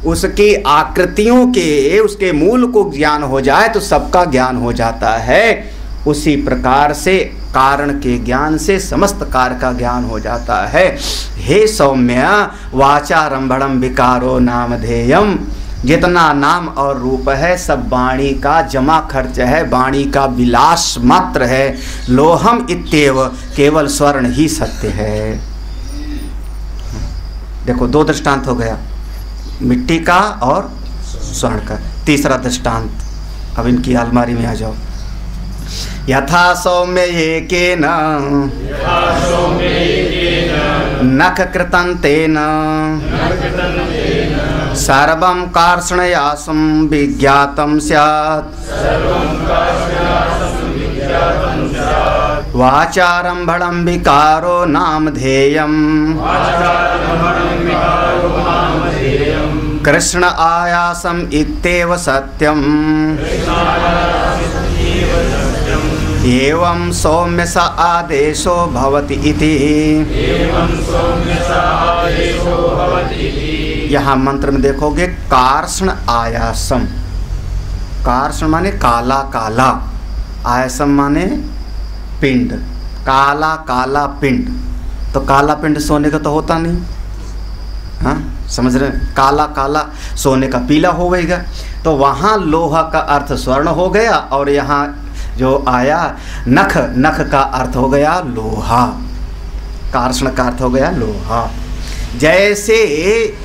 उसकी आकृतियों के, उसके मूल को ज्ञान हो जाए तो सबका ज्ञान हो जाता है। उसी प्रकार से कारण के ज्ञान से समस्त कार का ज्ञान हो जाता है। हे सौम्य, वाचारंभणम विकारो नामधेयम, जितना नाम और रूप है सब वाणी का जमा खर्च है, वाणी का विलास मात्र है। लोहम इत्येव, केवल स्वर्ण ही सत्य है। देखो 2 दृष्टांत हो गया, मिट्टी का और स्वर्ण का। तीसरा दृष्टांत, अब इनकी अलमारी में आ जाओ। यथा सौम्य एकेन नख कृतं तेन सर्वं कार्ष्णयासं विज्ञातं स्यात्। वाचारंभणं विकारो नामधेयम् कृष्ण आयासम् इत्येव सत्यम्। एवं सौम्य स आदेशो भवति इति। यहाँ मंत्र में देखोगे कार्ष्ण आयासम, कार्ष्ण माने काला काला, आयासम माने पिंड, काला काला पिंड। तो काला पिंड सोने का तो होता नहीं, हाँ समझ रहे? काला काला सोने का पीला हो गएगा, तो वहाँ लोहा का अर्थ स्वर्ण हो गया, और यहाँ जो आया नख, नख का अर्थ हो गया लोहा, कार्ष्ण का अर्थ हो गया लोहा। जैसे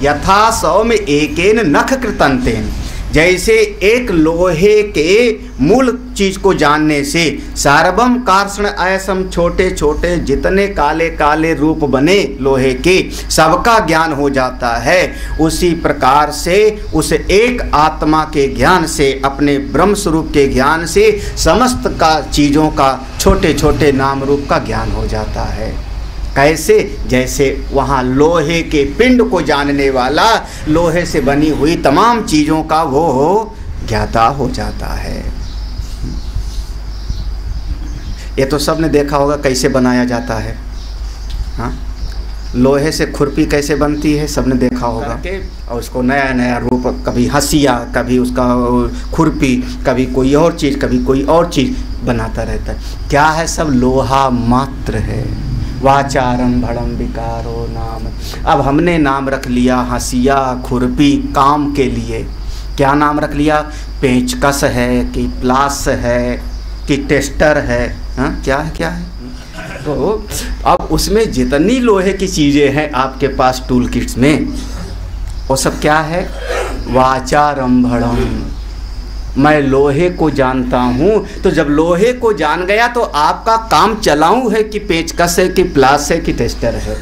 यथा सौम्य एकेन नख कृतं तेन, जैसे एक लोहे के मूल चीज को जानने से सर्वम कार्षण ऐसम, छोटे छोटे जितने काले काले रूप बने लोहे के सबका ज्ञान हो जाता है, उसी प्रकार से उस एक आत्मा के ज्ञान से, अपने ब्रह्म स्वरूप के ज्ञान से समस्त का चीज़ों का छोटे छोटे नाम रूप का ज्ञान हो जाता है। कैसे? जैसे वहाँ लोहे के पिंड को जानने वाला लोहे से बनी हुई तमाम चीज़ों का वो ज्ञाता हो जाता है। ये तो सबने देखा होगा कैसे बनाया जाता है। हाँ, लोहे से खुरपी कैसे बनती है सबने देखा होगा, और उसको नया नया रूप, कभी हंसिया, कभी उसका खुरपी, कभी कोई और चीज़, कभी कोई और चीज़ बनाता रहता है। क्या है? सब लोहा मात्र है। वाचारम भड़म विकारो नाम। अब हमने नाम रख लिया हंसिया, खुरपी, काम के लिए। क्या नाम रख लिया? पेंचकस है कि प्लास है कि टेस्टर है। हाँ, क्या है, क्या है? तो अब उसमें जितनी लोहे की चीज़ें हैं आपके पास टूल किट्स में, वो सब क्या है? वाचारम भड़म। मैं लोहे को जानता हूँ, तो जब लोहे को जान गया तो आपका काम चलाऊँ है कि पेचकस है कि प्लास है कि टेस्टर है?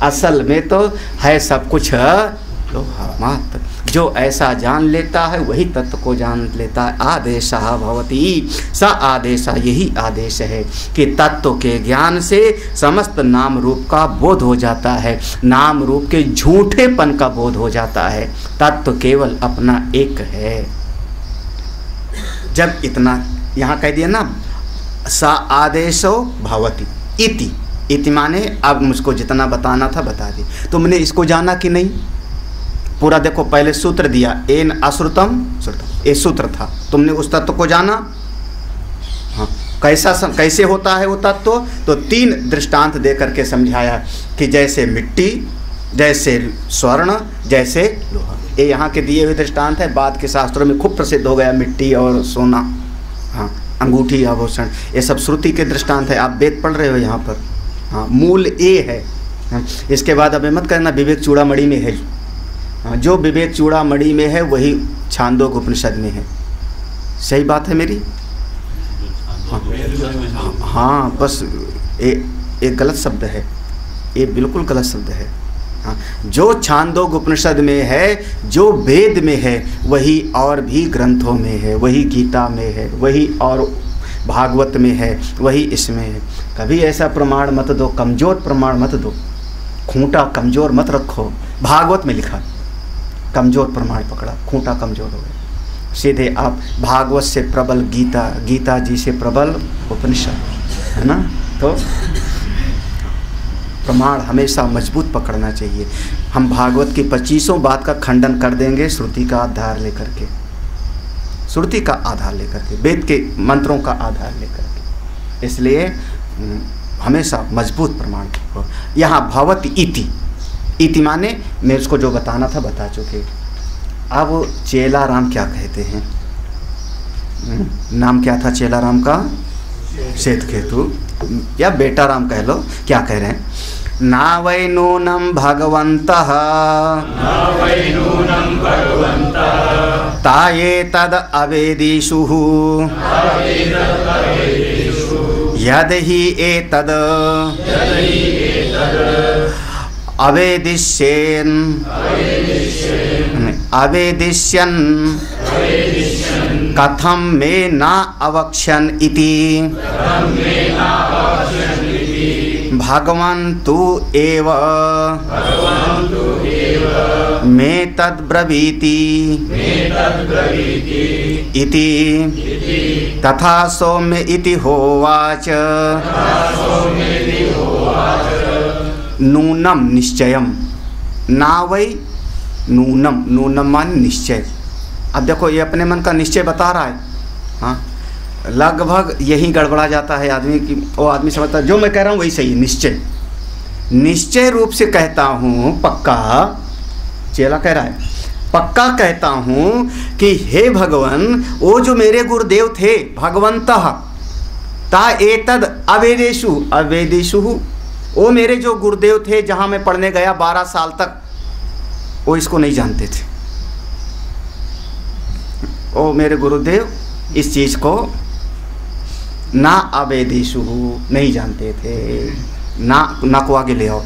असल में तो है सब कुछ लोहा मात्र। जो ऐसा जान लेता है वही तत्व को जान लेता है। आदेशः भवति स आदेश, यही आदेश है कि तत्व के ज्ञान से समस्त नाम रूप का बोध हो जाता है, नाम रूप के झूठेपन का बोध हो जाता है। तत्व केवल अपना एक है। जब इतना यहाँ कह दिया ना, सा आदेशो भवति इति, इति माने अब मुझको जितना बताना था बता दी। तुमने इसको जाना कि नहीं? पूरा देखो, पहले सूत्र दिया, एन अश्रुतम श्रुतम, ये सूत्र था। तुमने उस तत्व को जाना। हाँ, कैसे होता है वो तत्व? तो 3 दृष्टांत दे करके समझाया कि जैसे मिट्टी, जैसे स्वर्ण, जैसे लोहा। ये यहाँ के दिए हुए दृष्टांत है। बाद के शास्त्रों में खूब प्रसिद्ध हो गया मिट्टी और सोना, हाँ, अंगूठी, आभूषण, ये सब श्रुति के दृष्टांत है। आप वेद पढ़ रहे हो यहाँ पर। हाँ, मूल ये है। हाँ, इसके बाद अब मत करना विवेक चूड़ामणि में है। हाँ, जो विवेक चूड़ामणि में है वही छांदोग्य उपनिषद में है। सही बात है मेरी? हाँ, बस ये गलत शब्द है, ये बिल्कुल गलत शब्द है। हाँ, जो छांदोग्य उपनिषद में है, जो वेद में है, वही और भी ग्रंथों में है, वही गीता में है, वही और भागवत में है, वही इसमें है। कभी ऐसा प्रमाण मत दो, कमज़ोर प्रमाण मत दो, खूंटा कमज़ोर मत रखो। भागवत में लिखा कमज़ोर प्रमाण पकड़ा, खूंटा कमज़ोर हो गया। सीधे आप भागवत से प्रबल गीता, गीता जी से प्रबल उपनिषद, है ना? तो प्रमाण हमेशा मजबूत पकड़ना चाहिए। हम भागवत की 25 बात का खंडन कर देंगे श्रुति का आधार लेकर के, श्रुति का आधार लेकर के, वेद के मंत्रों का आधार लेकर के। इसलिए हमेशा मजबूत प्रमाण हो। यहाँ भवति इति, इति माने मैं उसको जो बताना था बता चुके। अब चेला राम क्या कहते हैं? नाम क्या था चेला राम का? श्वेतकेतु, या बेटा राम कह लो। क्या कह रहे हैं? ना वै नूनम भगवन्तः ताये तद अवेदिषुः यद ही एतद अवेदिष्यन् अवेदिष्यन् कथम में ना अवक्ष्यन् इति भगवन्तु एव मे तद् ब्रवीति इति तथा सौम्य इति होवाच। नूनम निश्चयम, ना वै नूनम, नूनम मान निश्चय। अब देखो ये अपने मन का निश्चय बता रहा है। हाँ, लगभग यही गड़बड़ा जाता है आदमी की, वो आदमी समझता है जो मैं कह रहा हूँ वही सही है। निश्चय, निश्चय रूप से कहता हूँ, पक्का। चेला कह रहा है पक्का कहता हूँ कि हे भगवान, वो जो मेरे गुरुदेव थे भगवन्तः ता एतद अवेदेषु, अवेदेषु, वो मेरे जो गुरुदेव थे जहाँ मैं पढ़ने गया 12 साल तक, वो इसको नहीं जानते थे। ओ मेरे गुरुदेव इस चीज़ को ना अवेदेशु नहीं जानते थे। ना को आगे ले आओ,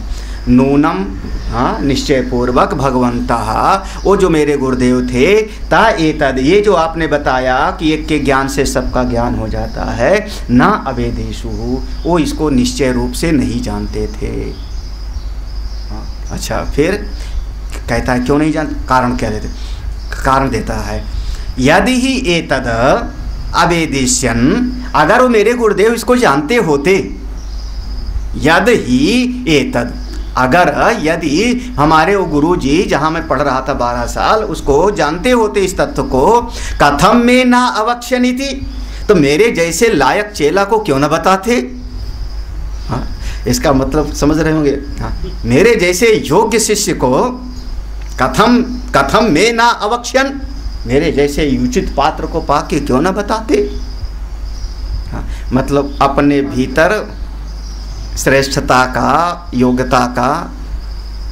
नूनम, हाँ, निश्चय पूर्वक भगवंता, वो जो मेरे गुरुदेव थे, ता एतद, ये जो आपने बताया कि एक के ज्ञान से सबका ज्ञान हो जाता है, ना अवेदेशु, वो इसको निश्चय रूप से नहीं जानते थे। हाँ, अच्छा, फिर कहता है क्यों नहीं जानते, कारण क्या देते, कारण देता है, यदि ही एतद अवेदिष्यन, अगर वो मेरे गुरुदेव इसको जानते होते, यदि ही एतद, अगर यदि हमारे वो गुरु जी जहाँ मैं पढ़ रहा था 12 साल, उसको जानते होते इस तत्व को, कथम में ना अवक्ष्यनीति, तो मेरे जैसे लायक चेला को क्यों ना बताते। हाँ, इसका मतलब समझ रहे होंगे। हाँ, मेरे जैसे योग्य शिष्य को कथम में ना अवक्ष्यन, मेरे जैसे उचित पात्र को पाके क्यों ना बताते। हाँ, मतलब अपने भीतर श्रेष्ठता का, योग्यता का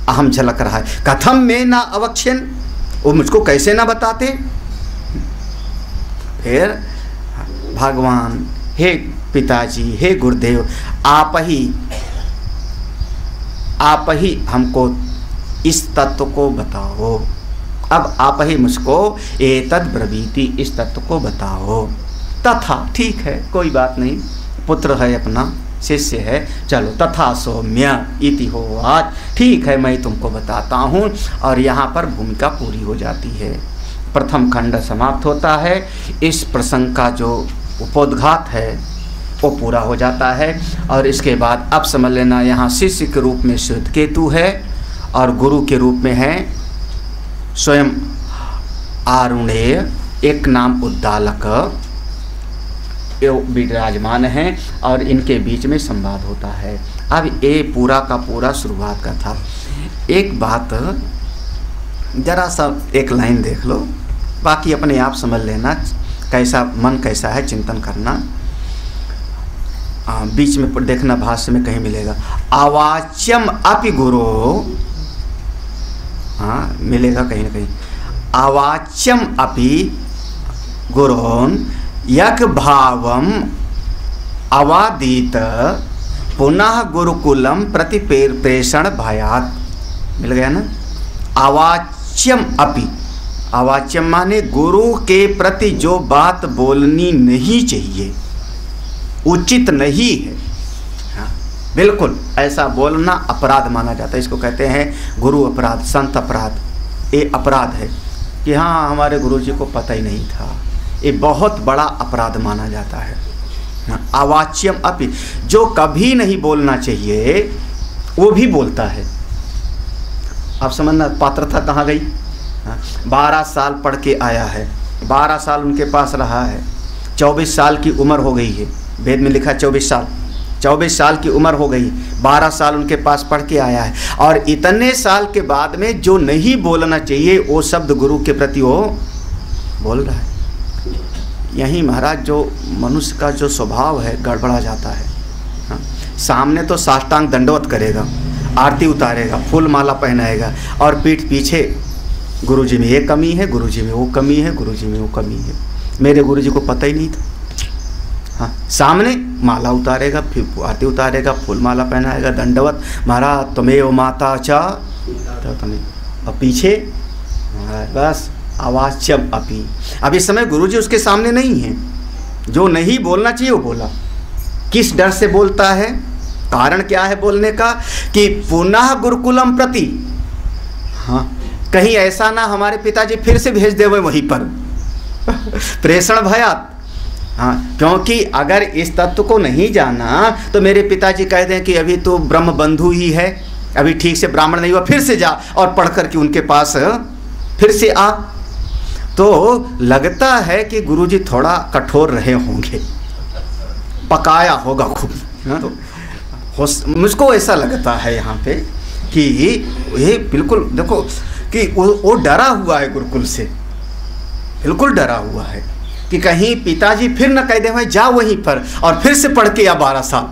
अहम झलक रहा है। कथम में ना अवक्ष्यन, वो मुझको कैसे ना बताते। फिर भगवान, हे पिताजी, हे गुरुदेव, आप ही हमको इस तत्व को बताओ। अब आप ही मुझको एतद ब्रवीति, इस तत्व को बताओ। तथा, ठीक है, कोई बात नहीं, पुत्र है अपना, शिष्य है, चलो तथा सौम्य इति हो, आज ठीक है, मैं तुमको बताता हूँ। और यहाँ पर भूमिका पूरी हो जाती है, प्रथम खंड समाप्त होता है। इस प्रसंग का जो उपोद्घात है वो पूरा हो जाता है। और इसके बाद अब समझ लेना, यहाँ शिष्य के रूप में श्वेतकेतु है और गुरु के रूप में है स्वयं आरुणेय, एक नाम उद्दालक विराजमान हैं और इनके बीच में संवाद होता है। अब ये पूरा का पूरा शुरुआत का था। एक बात जरा सा एक लाइन देख लो, बाकी अपने आप समझ लेना, कैसा मन कैसा है चिंतन करना। बीच में देखना, भाष्य में कहीं मिलेगा अवाच्यम अपि गुरो, हाँ मिलेगा कहीं ना कहीं, अवाच्यम अपि गुरोन यक भावम अवादीत पुनः गुरुकुलम प्रति प्रेषण भयात, मिल गया ना। अवाच्यम अपि, अवाच्यम माने गुरु के प्रति जो बात बोलनी नहीं चाहिए, उचित नहीं है, हाँ, बिल्कुल ऐसा बोलना अपराध माना जाता है। इसको कहते हैं गुरु अपराध, संत अपराध। ये अपराध है कि हाँ हमारे गुरु जी को पता ही नहीं था, ये बहुत बड़ा अपराध माना जाता है। अवाच्यम अपि, जो कभी नहीं बोलना चाहिए वो भी बोलता है। आप समझना पात्रता कहाँ गई। 12 साल पढ़ के आया है, 12 साल उनके पास रहा है, 24 साल की उम्र हो गई है, वेद में लिखा 24 साल, 24 साल की उम्र हो गई, 12 साल उनके पास पढ़ के आया है। और इतने साल के बाद में जो नहीं बोलना चाहिए वो शब्द गुरु के प्रति वो बोल रहा है। यही महाराज जो मनुष्य का जो स्वभाव है गड़बड़ा जाता है। हाँ, सामने तो साष्टांग दंडवत करेगा, आरती उतारेगा, फूल माला पहनाएगा, और पीठ पीछे गुरुजी में ये कमी है, गुरुजी में वो कमी है, गुरुजी में वो कमी है। मेरे गुरुजी को पता ही नहीं था। हाँ, सामने माला उतारेगा, फिर आरती उतारेगा, फूल माला पहनाएगा, दंडवत, महाराज त्वमेव माता च तुम्हें, और पीछे बस अवाच्यम अपि। अब इस समय गुरुजी उसके सामने नहीं है, जो नहीं बोलना चाहिए वो बोला। किस डर से बोलता है, कारण क्या है बोलने का, कि पुनः गुरुकुलम प्रति, हाँ कहीं ऐसा ना हमारे पिताजी फिर से भेज देवे वहीं पर प्रेषण भयात। हाँ, क्योंकि अगर इस तत्व को नहीं जाना तो मेरे पिताजी कह दें कि अभी तो ब्रह्म बंधु ही है, अभी ठीक से ब्राह्मण नहीं हुआ, फिर से जा और पढ़ कर के उनके पास फिर से आ। तो लगता है कि गुरुजी थोड़ा कठोर रहे होंगे, पकाया होगा खूब। हाँ, तो मुझको ऐसा लगता है यहाँ पे कि ये बिल्कुल देखो कि वो डरा हुआ है गुरुकुल से, बिल्कुल डरा हुआ है कि कहीं पिताजी फिर न कह दे भाई जा वहीं पर और फिर से पढ़ के या 12 साल।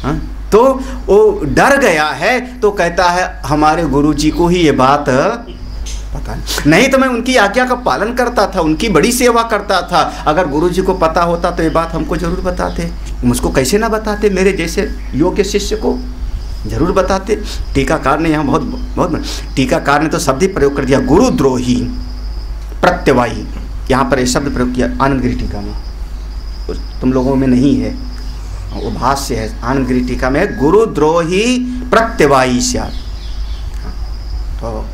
हाँ, तो वो डर गया है, तो कहता है हमारे गुरुजी को ही ये बात पता पता नहीं, तो मैं उनकी आज्ञा का पालन करता था, उनकी बड़ी सेवा करता था। अगर गुरु जी को पता होता तो ये बात हमको जरूर बताते, मुझको कैसे ना बताते, मेरे जैसे योग्य शिष्य को जरूर बताते। टीकाकार ने यहाँ बहुत टीकाकार ने तो शब्द ही प्रयोग कर दिया, गुरुद्रोही प्रत्यवायी। यहाँ पर ये शब्द प्रयोग किया आनंदगिरी टीका में, तुम लोगों में नहीं है, वो भाष्य है आनंदगिरी टीका में, गुरुद्रोही प्रत्यवायी स्यात्। तो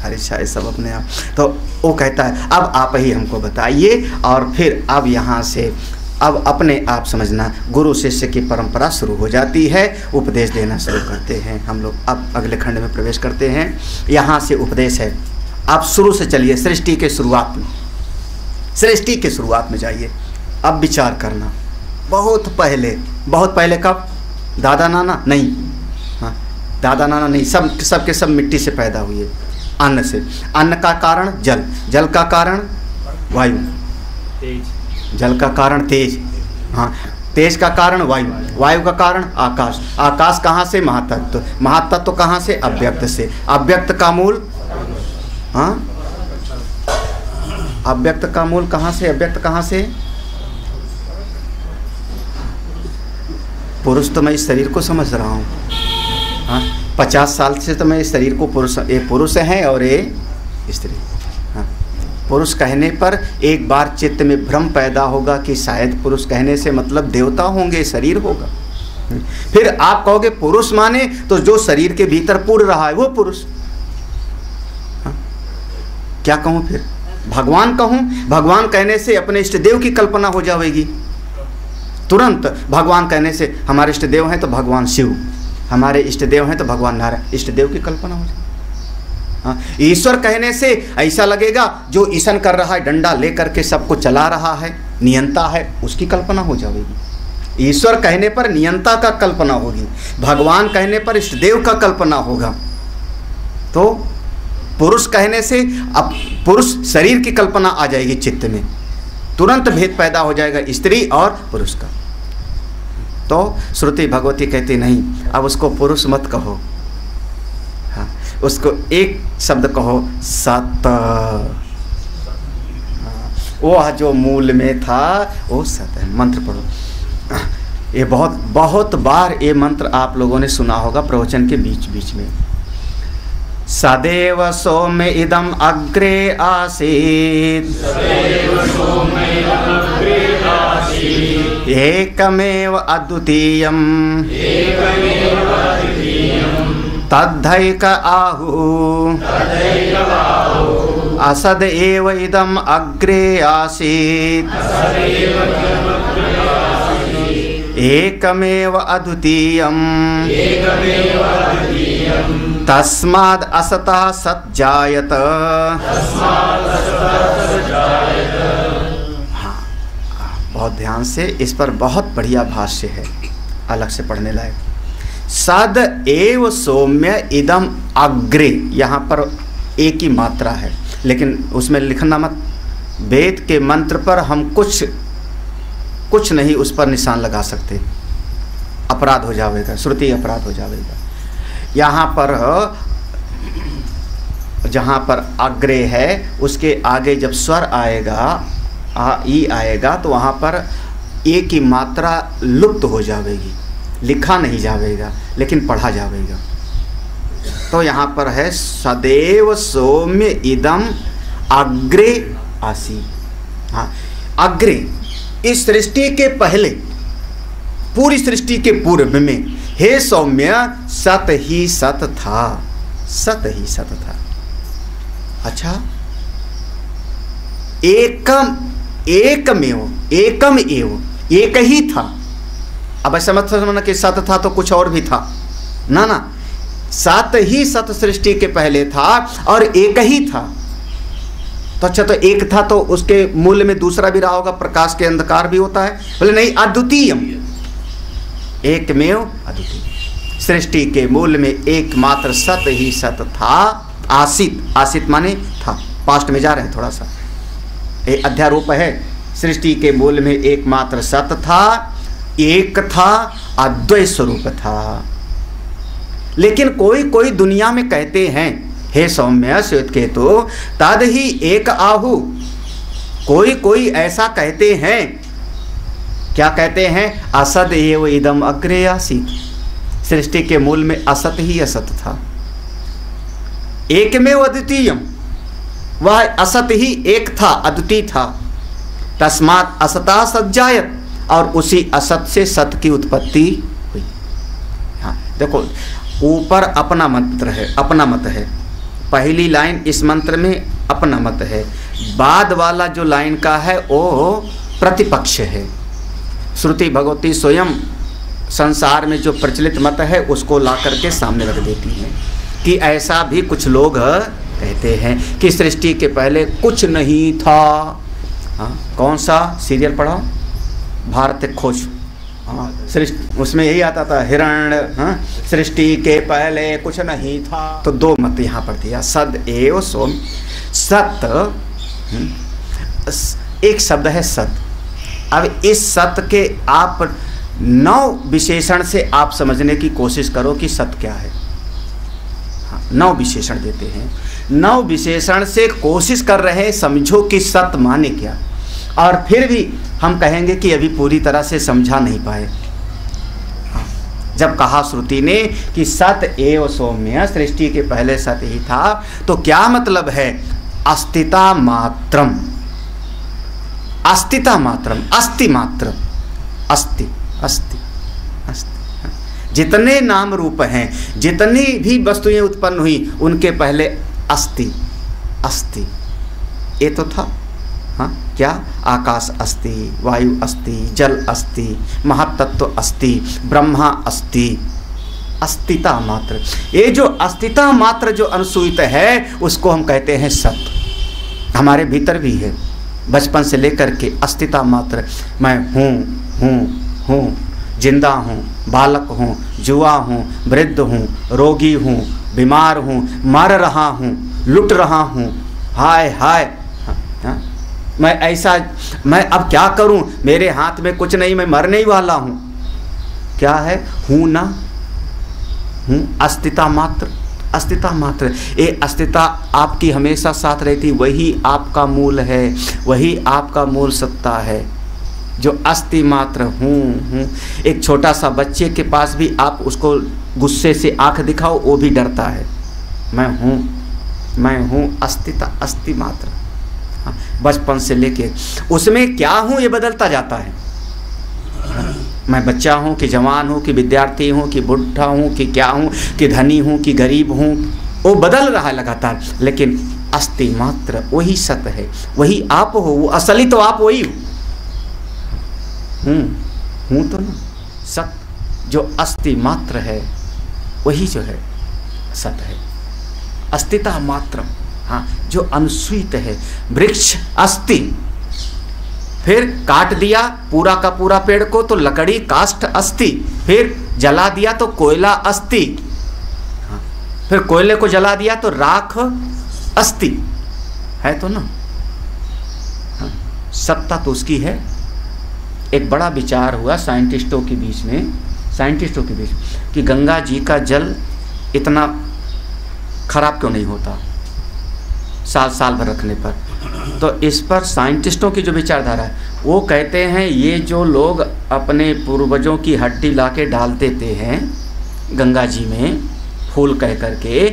अरे शायद सब अपने आप, तो वो कहता है अब आप ही हमको बताइए। और फिर अब यहाँ से अब अपने आप समझना, गुरु शिष्य की परंपरा शुरू हो जाती है, उपदेश देना शुरू करते हैं हम लोग। अब अगले खंड में प्रवेश करते हैं। यहाँ से उपदेश है, आप शुरू से चलिए, सृष्टि के शुरुआत में, सृष्टि के शुरुआत में जाइए। अब विचार करना, बहुत पहले कब? दादा नाना नहीं, हाँ दादा नाना नहीं, सब के सब मिट्टी से पैदा हुए, अन्न से। अन्न का कारण जल, जल का कारण वायु, जल का कारण तेज, हाँ तेज का कारण वायु, वायु का कारण आकाश, आकाश कहाँ से? महातत्व, महातत्व कहाँ से? अव्यक्त से, अव्यक्त का मूल, हाँ अव्यक्त का मूल कहाँ से? अव्यक्त कहाँ से? पुरुष तो मैं इस शरीर को समझ रहा हूँ, हाँ 50 साल से तो मैं इस शरीर को पुरुष है और ये स्त्री। हाँ पुरुष कहने पर एक बार चित्त में भ्रम पैदा होगा कि शायद पुरुष कहने से मतलब देवता होंगे, शरीर होगा। फिर आप कहोगे पुरुष माने तो जो शरीर के भीतर पूर्ण रहा है वो पुरुष। हाँ? क्या कहूँ फिर? भगवान कहूँ? भगवान कहने से अपने इष्ट देव की कल्पना हो जाएगी तुरंत। भगवान कहने से हमारे इष्ट देव हैं तो भगवान शिव, हमारे इष्ट देव हैं तो भगवान नारायण, इष्ट देव की कल्पना हो जाए। हाँ ईश्वर कहने से ऐसा लगेगा जो ईशन कर रहा है, डंडा लेकर के सबको चला रहा है, नियंता है, उसकी कल्पना हो जाएगी। ईश्वर कहने पर नियंता का कल्पना होगी, भगवान कहने पर इष्ट देव का कल्पना होगा। तो पुरुष कहने से अब पुरुष शरीर की कल्पना आ जाएगी चित्त में, तुरंत भेद पैदा हो जाएगा स्त्री और पुरुष का। तो श्रुति भगवती कहती नहीं, अब उसको पुरुष मत कहो, हाँ उसको एक शब्द कहो सत। वो जो मूल में था वो सत है। मंत्र पढ़ो, ये बहुत बार ये मंत्र आप लोगों ने सुना होगा प्रवचन के बीच बीच में। सदैव सौम्य इदम अग्रे आसीत्, एकमेव अद्वितीयं तद्धैक आहुः असद एव इदम अग्रे आसीत् एकमेव अद्वितीयं तस्माद् असतः सत् जायत। हाँ बहुत ध्यान से, इस पर बहुत बढ़िया भाष्य है, अलग से पढ़ने लायक। सद एव सौम्य इदम अग्रे, यहाँ पर एक ही मात्रा है, लेकिन उसमें लिखना मत। वेद के मंत्र पर हम कुछ नहीं उस पर निशान लगा सकते, अपराध हो जाएगा, श्रुति अपराध हो जाएगा। यहाँ पर जहाँ पर अग्रे है उसके आगे जब स्वर आएगा, ई आएगा, तो वहाँ पर एक ही मात्रा लुप्त हो जाएगी, लिखा नहीं जाएगा लेकिन पढ़ा जाएगा। तो यहाँ पर है सदैव सौम्य इदम अग्रे आसी। हाँ अग्रे, इस सृष्टि के पहले, पूरी सृष्टि के पूर्व में, हे सौम्य सत ही सत था, सत ही सत था। अच्छा, एकम एव, एक ही था। अब ऐसा मत समझना कि सत था तो कुछ और भी था, ना ना, सत ही सत सृष्टि के पहले था और एक ही था। तो अच्छा, तो एक था तो उसके मूल में दूसरा भी रहा होगा, प्रकाश के अंधकार भी होता है। बोले नहीं, अद्वितीयम, एकमेव अद्वितीय। सृष्टि के मूल में एकमात्र सत ही सत था। आसित, आसित माने था, पास्ट में जा रहे हैं थोड़ा सा, ये अध्यारोप है। सृष्टि के मूल में एकमात्र सत था, एक था, अद्वैत स्वरूप था। लेकिन कोई दुनिया में कहते हैं हे सौम्य श्वेतकेतु, तद ही एक आहु। कोई कोई ऐसा कहते हैं, क्या कहते हैं? असद एव इदम अग्रे आसीत्। सृष्टि के मूल में असत ही असत था, एकमेव अद्वितीयम, वह असत ही एक था, अद्वितीय था। तस्मात् असता सज्जायत, और उसी असत से सत की उत्पत्ति हुई। हाँ देखो, ऊपर अपना मंत्र है, अपना मत है। पहली लाइन इस मंत्र में अपना मत है, बाद वाला जो लाइन का है वो प्रतिपक्ष है। श्रुति भगवती स्वयं संसार में जो प्रचलित मत है उसको ला करके सामने रख देती है कि ऐसा भी कुछ लोग कहते हैं कि सृष्टि के पहले कुछ नहीं था। हाँ, कौन सा सीरियल पढ़ा? भारत खोज। हाँ, सृष्टि उसमें यही आता था, हिरण्य। हाँ, सृष्टि के पहले कुछ नहीं था। तो दो मत यहाँ पर दिया, सद एव सोम। सत, एक शब्द है सत। अब इस सत के आप 9 विशेषण से आप समझने की कोशिश करो कि सत क्या है। हाँ, 9 विशेषण देते हैं, 9 विशेषण से कोशिश कर रहे हैं समझो कि सत माने क्या। और फिर भी हम कहेंगे कि अभी पूरी तरह से समझा नहीं पाए। हाँ, जब कहा श्रुति ने कि सत एव सौम्य, सृष्टि के पहले सत ही था, तो क्या मतलब है? अस्तिता मात्रम, अस्तिता मात्रम, अस्ति मात्र, अस्ति अस्ति अस्ति। जितने नाम रूप हैं, जितनी भी वस्तुएं उत्पन्न हुई, उनके पहले अस्ति अस्ति ये तो था। हाँ, क्या? आकाश अस्ति, वायु अस्ति, जल अस्ति, महातत्व अस्ति, ब्रह्मा अस्ति, अस्तिता मात्र। ये जो अस्तिता मात्र जो अनुसूयित है उसको हम कहते हैं सत। हमारे भीतर भी है, बचपन से लेकर के अस्तिता मात्र। मैं हूँ, जिंदा हूँ, बालक हूँ, जुआ हूँ, वृद्ध हूँ, रोगी हूँ, बीमार हूँ, मर रहा हूँ, लुट रहा हूँ, हाय हाय। हाँ, मैं ऐसा, मैं अब क्या करूं? मेरे हाथ में कुछ नहीं, मैं मरने ही वाला हूं। क्या है? हूं ना, हूं, अस्तिता मात्र, अस्तिता मात्र। ये अस्तिता आपकी हमेशा साथ रहती, वही आपका मूल है, वही आपका मूल सत्ता है, जो अस्ति मात्र हूं। एक छोटा सा बच्चे के पास भी आप उसको गुस्से से आंख दिखाओ, वो भी डरता है। मैं हूं, अस्तिता, अस्ति मात्र। बचपन से लेके उसमें क्या हूँ ये बदलता जाता है। मैं बच्चा हूँ कि जवान हूँ कि विद्यार्थी हूँ कि बुढ़ा हूँ कि क्या हूँ, कि धनी हूँ कि गरीब हूँ, वो बदल रहा है लगातार। लेकिन अस्ति मात्र वही सत है, वही आप हो, वो असली तो आप वही हो। हूँ तो ना सत, जो अस्ति मात्र है वही जो है सत है, अस्तिता मात्र। हाँ, जो अनुसूयित है। वृक्ष अस्ति, फिर काट दिया पूरा का पूरा पेड़ को तो लकड़ी काष्ठ अस्ति, फिर जला दिया तो कोयला अस्ति, हाँ, फिर कोयले को जला दिया तो राख अस्ति, है तो ना। हाँ, सत्ता तो उसकी है। एक बड़ा विचार हुआ साइंटिस्टों के बीच में, कि गंगा जी का जल इतना खराब क्यों नहीं होता साल भर रखने पर। तो इस पर साइंटिस्टों की जो विचारधारा है, वो कहते हैं ये जो लोग अपने पूर्वजों की हड्डी लाके डाल देते हैं गंगा जी में फूल कह करके,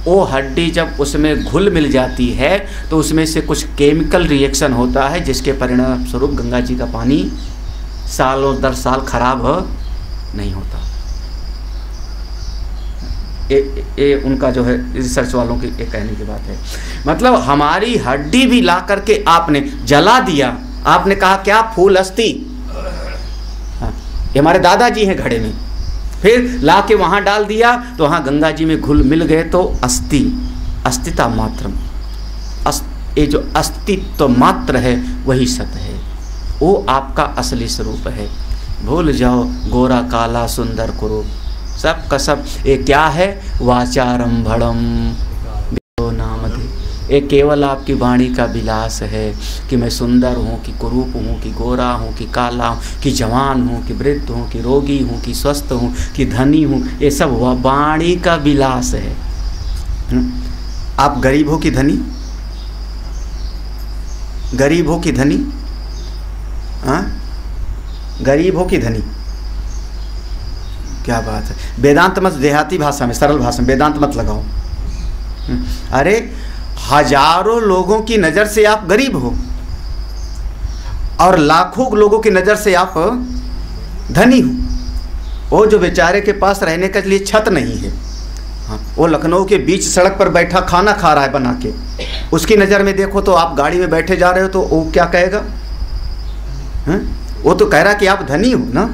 वो हड्डी जब उसमें घुल मिल जाती है तो उसमें से कुछ केमिकल रिएक्शन होता है, जिसके परिणाम स्वरूप गंगा जी का पानी सालों दर साल खराब नहीं होता। ये उनका जो है रिसर्च वालों की एक कहने की बात है। मतलब हमारी हड्डी भी ला करके आपने जला दिया, आपने कहा क्या फूल अस्थि, हाँ, ये हमारे दादाजी हैं घड़े में, फिर ला के वहाँ डाल दिया तो वहाँ गंगा जी में घुल मिल गए तो अस्थि, अस्तिता मात्रम, ये जो अस्तित्व मात्र है वही सत है, वो आपका असली स्वरूप है। भूल जाओ गोरा काला सुंदर कुरूप, सब का सब ये क्या है? वाचारंभणम नामधे, ये केवल आपकी वाणी का विलास है कि मैं सुंदर हूँ कि कुरूप हूँ कि गोरा हूँ कि काला हूँ कि जवान हूँ कि वृद्ध हूँ कि रोगी हूँ कि स्वस्थ हूँ कि धनी हूँ, ये सब वाणी का विलास है। आप गरीब हो कि धनी? गरीब हो कि धनी? हाँ, गरीब हो कि धनी? क्या बात है। वेदांत मत, देहाती भाषा में, सरल भाषा में वेदांत मत लगाओ। अरे हजारों लोगों की नज़र से आप गरीब हो और लाखों लोगों की नज़र से आप धनी हो। वो जो बेचारे के पास रहने के लिए छत नहीं है, हाँ, वो लखनऊ के बीच सड़क पर बैठा खाना खा रहा है बना के, उसकी नज़र में देखो तो आप गाड़ी में बैठे जा रहे हो तो वो क्या कहेगा? हाँ? वो तो कह रहा कि आप धनी हो ना।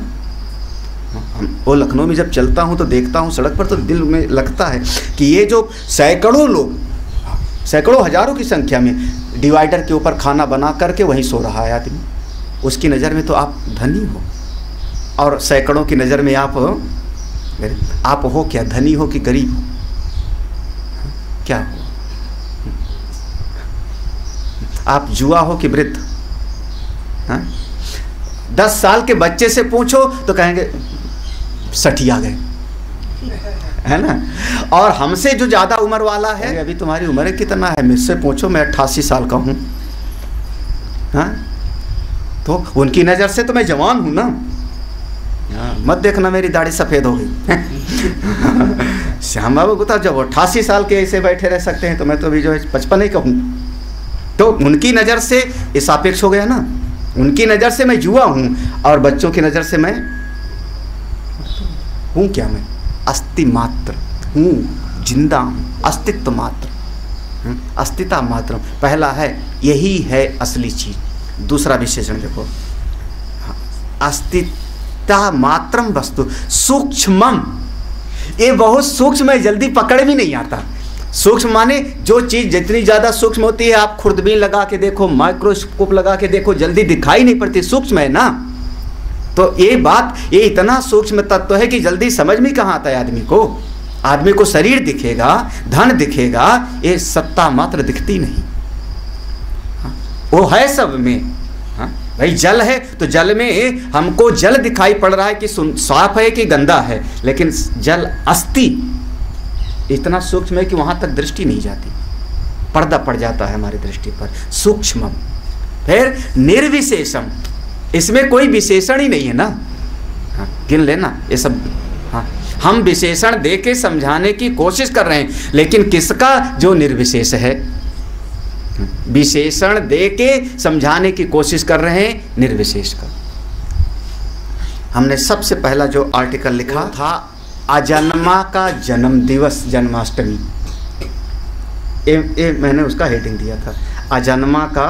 वो लखनऊ में जब चलता हूँ तो देखता हूँ सड़क पर तो दिल में लगता है कि ये जो सैकड़ों लोग, सैकड़ों हजारों की संख्या में डिवाइडर के ऊपर खाना बना करके वहीं सो रहा है आदमी, उसकी नज़र में तो आप धनी हो और सैकड़ों की नज़र में आप हो क्या? धनी हो कि गरीब हो? क्या हो? आप जुआ हो कि वृद्ध? हाँ? 10 साल के बच्चे से पूछो तो कहेंगे सठिया गए, है ना। और हमसे जो ज़्यादा उम्र वाला है, अभी तुम्हारी उम्र कितना है? मुझसे पूछो, मैं 88 साल का हूँ। हाँ, तो उनकी नज़र से तो मैं जवान हूँ ना। मत देखना मेरी दाढ़ी सफ़ेद हो गई। श्याम बाबू को तो जब 88 साल के ऐसे बैठे रह सकते हैं तो मैं तो अभी जो है 55 ही कहूँ। तो उनकी नज़र से ये सापेक्ष हो गया ना। उनकी नज़र से मैं जुआ हूँ और बच्चों की नज़र से मैं हूँ क्या? मैं अस्ति मात्र हूँ, जिंदा हूँ, अस्तित्व मात्र, अस्तित्व मात्र। पहला है यही है असली चीज़। दूसरा विशेषण देखो, अस्तित्व मात्रम वस्तु सूक्ष्मम। ये बहुत सूक्ष्म है, जल्दी पकड़ भी नहीं आता। सूक्ष्म माने जो चीज़ जितनी ज़्यादा सूक्ष्म होती है, आप खुर्दबीन लगा के देखो, माइक्रोस्कोप लगा के देखो, जल्दी दिखाई नहीं पड़ती, सूक्ष्म है ना। तो ये बात, ये इतना सूक्ष्म तत्व है कि जल्दी समझ में कहाँ आता है आदमी को। आदमी को शरीर दिखेगा, धन दिखेगा, ये सत्ता मात्र दिखती नहीं। वो है सब में। भाई जल है तो जल में हमको जल दिखाई पड़ रहा है कि साफ है कि गंदा है, लेकिन जल अस्थि इतना सूक्ष्म है कि वहाँ तक दृष्टि नहीं जाती, पर्दा पड़ जाता है हमारी दृष्टि पर। सूक्ष्म। फिर निर्विशेषम, इसमें कोई विशेषण ही नहीं है ना। हाँ, गिन लेना ये सब। हाँ, हम विशेषण दे के समझाने की कोशिश कर रहे हैं, लेकिन किसका? जो निर्विशेष है। विशेषण दे के समझाने की कोशिश कर रहे हैं निर्विशेष का। हमने सबसे पहला जो आर्टिकल लिखा था, अजन्मा का जन्म दिवस जन्माष्टमी। ये मैंने उसका हेडिंग दिया था, अजन्मा का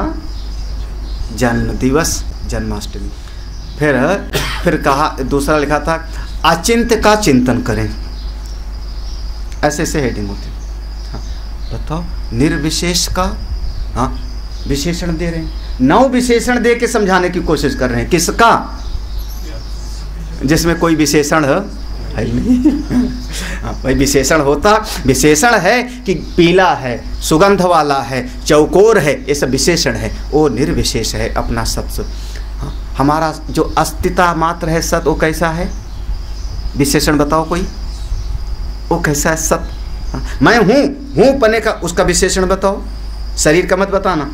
जन्म दिवस जन्माष्टमी। फिर कहा, दूसरा लिखा था अचिंत्य का चिंतन करें। ऐसे ऐसे हेडिंग होती। हाँ, बताओ निर्विशेष का हाँ विशेषण दे रहे हैं, 9 विशेषण दे के समझाने की कोशिश कर रहे हैं। किसका? जिसमें कोई विशेषण है ही नहीं। हाँ भाई, विशेषण होता, विशेषण है कि पीला है, सुगंध वाला है, चौकोर है, ये सब विशेषण है। वो निर्विशेष है अपना सत्य। हाँ, हमारा जो अस्तित्व मात्र है सत, वो कैसा है? विशेषण बताओ कोई, वो कैसा है सत? हाँ, मैं हूँ पने का, उसका विशेषण बताओ। शरीर का मत बताना।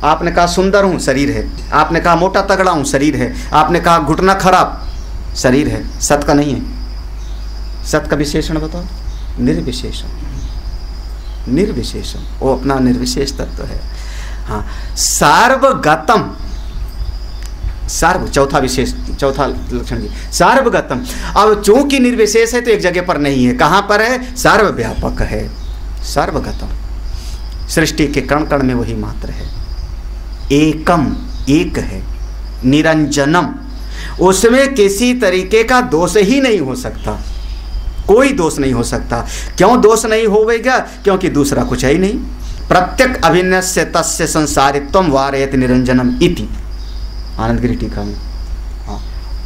आपने कहा सुंदर हूँ, शरीर है। आपने कहा मोटा तगड़ा हूँ, शरीर है। आपने कहा घुटना खराब, शरीर है, सत का नहीं है। सत का विशेषण बताओ। निर्विशेषण। निर्विशेषण वो अपना निर्विशेष तत्व है। हाँ, सार्वगतम, सार्व चौथा विशेष, चौथा लक्षण भी सार्वगतम। अब चूंकि निर्विशेष है तो एक जगह पर नहीं है। कहाँ पर है? सर्वव्यापक है, सार्वगतम। सृष्टि के कण कण में वही मात्र है। एकम, एक है। निरंजनम, उसमें किसी तरीके का दोष ही नहीं हो सकता, कोई दोष नहीं हो सकता। क्यों दोष नहीं होगा? क्योंकि दूसरा कुछ है ही नहीं। प्रत्यक अभिन्नस्य तस्य संसारित्वम वारयति निरंजनम इति, आनंदगिरी टीका में। हाँ,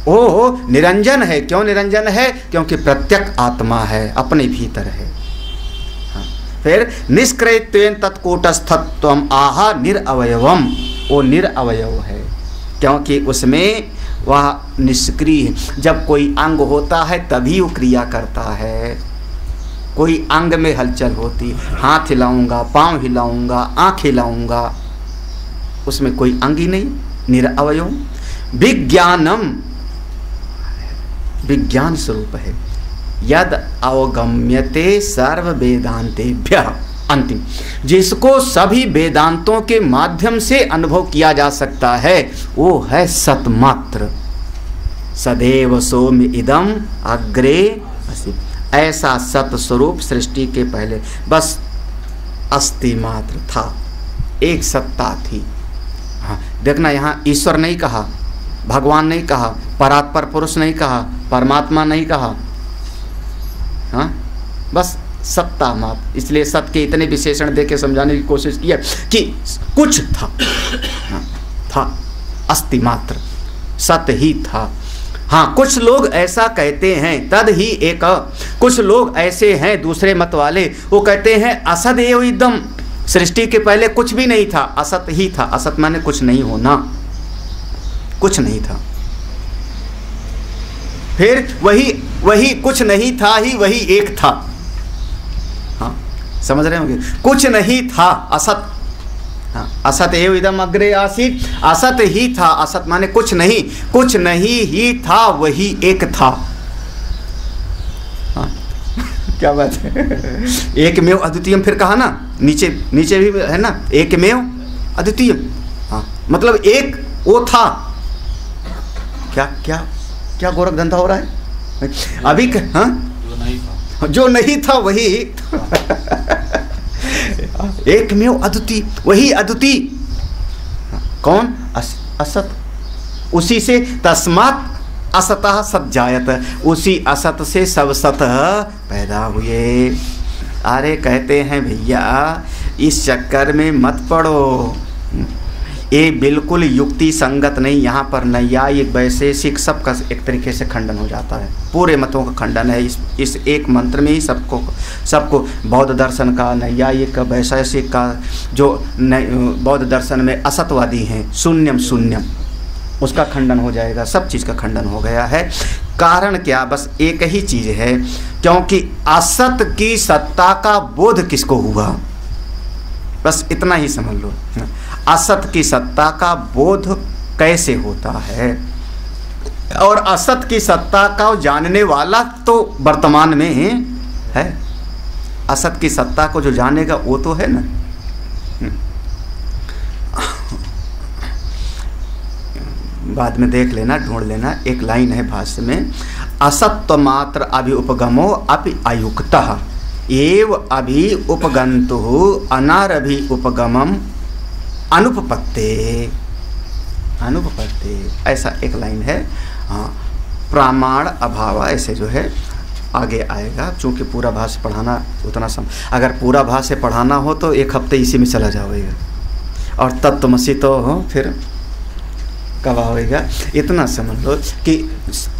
ओ निरंजन है। क्यों निरंजन है? क्योंकि प्रत्यक आत्मा है, अपने भीतर है। हाँ, फिर निष्क्रियत्वेन तत्कूटस्थत्वम आहा निरअवयवम, वो निरअवयव है क्योंकि उसमें वह निष्क्रिय है। जब कोई अंग होता है तभी वो क्रिया करता है। कोई अंग में हलचल होती, हाथ हिलाऊंगा, पांव हिलाऊंगा, आंख हिलाऊंगा, उसमें कोई अंग ही नहीं, निरअवयव। विज्ञानम, विज्ञान स्वरूप है। यद अवगम्यते सर्व वेदांतेभ्यः, अंतिम, जिसको सभी वेदांतों के माध्यम से अनुभव किया जा सकता है वो है सतमात्र। सदैव सौम्य इदम अग्रे असि, ऐसा सत स्वरूप सृष्टि के पहले बस अस्ति मात्र था, एक सत्ता थी। हाँ देखना, यहाँ ईश्वर नहीं कहा, भगवान नहीं कहा, परात्पर पुरुष नहीं कहा, परमात्मा नहीं कहा, हाँ बस सत्ता मात्र। इसलिए सत्य के इतने विशेषण देके समझाने की कोशिश की है कि कुछ था, हाँ, था, अस्ति मात्र, सत्य ही था। हाँ कुछ लोग ऐसा कहते हैं, तद ही एक, कुछ लोग ऐसे हैं दूसरे मत वाले, वो कहते हैं असद एव इदम, सृष्टि के पहले कुछ भी नहीं था, असत ही था। असत माने कुछ नहीं होना, कुछ नहीं था। फिर वही कुछ नहीं था ही वही एक था। हाँ समझ रहे होंगे, कुछ नहीं था, असत, हाँ असत एव इदम अग्रे आसीत, असत ही था। असत माने कुछ नहीं ही था, वही एक था। हाँ क्या बात है। एकमेव अद्वितीयम फिर कहा ना, नीचे भी है ना, एकमेव अद्वितीयम। हाँ मतलब एक वो था। क्या गोरख धंधा हो रहा है अभी? हाँ जो नहीं था वही एकमेव अद्वितीय, वही अद्वितीय। कौन? असत। उसी से तस्मात् असतः सत जायत, उसी असत से सब सत पैदा हुए। अरे कहते हैं भैया इस चक्कर में मत पड़ो, ये बिल्कुल युक्ति संगत नहीं। यहाँ पर नैयायिक वैशेषिक सबका एक तरीके से खंडन हो जाता है, पूरे मतों का खंडन है इस एक मंत्र में ही। सबको बौद्ध दर्शन का, नैयायिक का, वैशेषिक का, जो बौद्ध दर्शन में असतवादी हैं, शून्यम शून्यम, उसका खंडन हो जाएगा, सब चीज़ का खंडन हो गया है। कारण क्या? बस एक ही चीज़ है, क्योंकि असत की सत्ता का बोध किसको हुआ, बस इतना ही समझ लो। असत की सत्ता का बोध कैसे होता है, और असत की सत्ता का जानने वाला तो वर्तमान में है। असत की सत्ता को जो जानेगा वो तो है ना। बाद में देख लेना, ढूंढ लेना, एक लाइन है भाष्य में, असत्व मात्र अभि उपगमो अपि अयुक्तः एव अभि उपगंतु अनारभि उपगमम अनुपपत्ते, ऐसा एक लाइन है। हाँ प्रामाण अभाव, ऐसे जो है आगे आएगा। चूँकि पूरा भाष्य पढ़ाना उतना अगर पूरा भाष्य पढ़ाना हो तो एक हफ्ते इसी में चला जाएगा, और तत्वमसि तो हो फिर कब होएगा। इतना समझ लो कि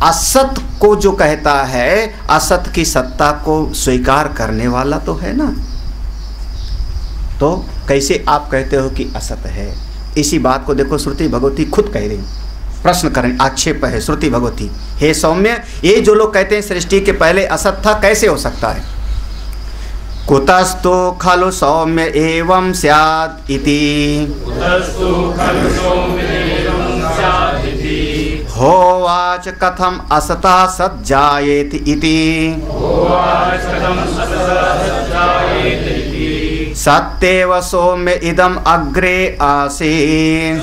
असत को जो कहता है, असत की सत्ता को स्वीकार करने वाला तो है ना। तो कैसे आप कहते हो कि असत है? इसी बात को देखो श्रुति भगवती खुद कह रही, प्रश्न करें, आक्षेप है श्रुति भगवती। हे सौम्य, ये जो लोग कहते हैं सृष्टि के पहले असत था, कैसे हो सकता है? कुतस्तु खलु सौम्य एवं स्यात् इति होवाच कथम असतः सज्जायेत इति सत्येव सौम्य इदम अग्रे आसीत्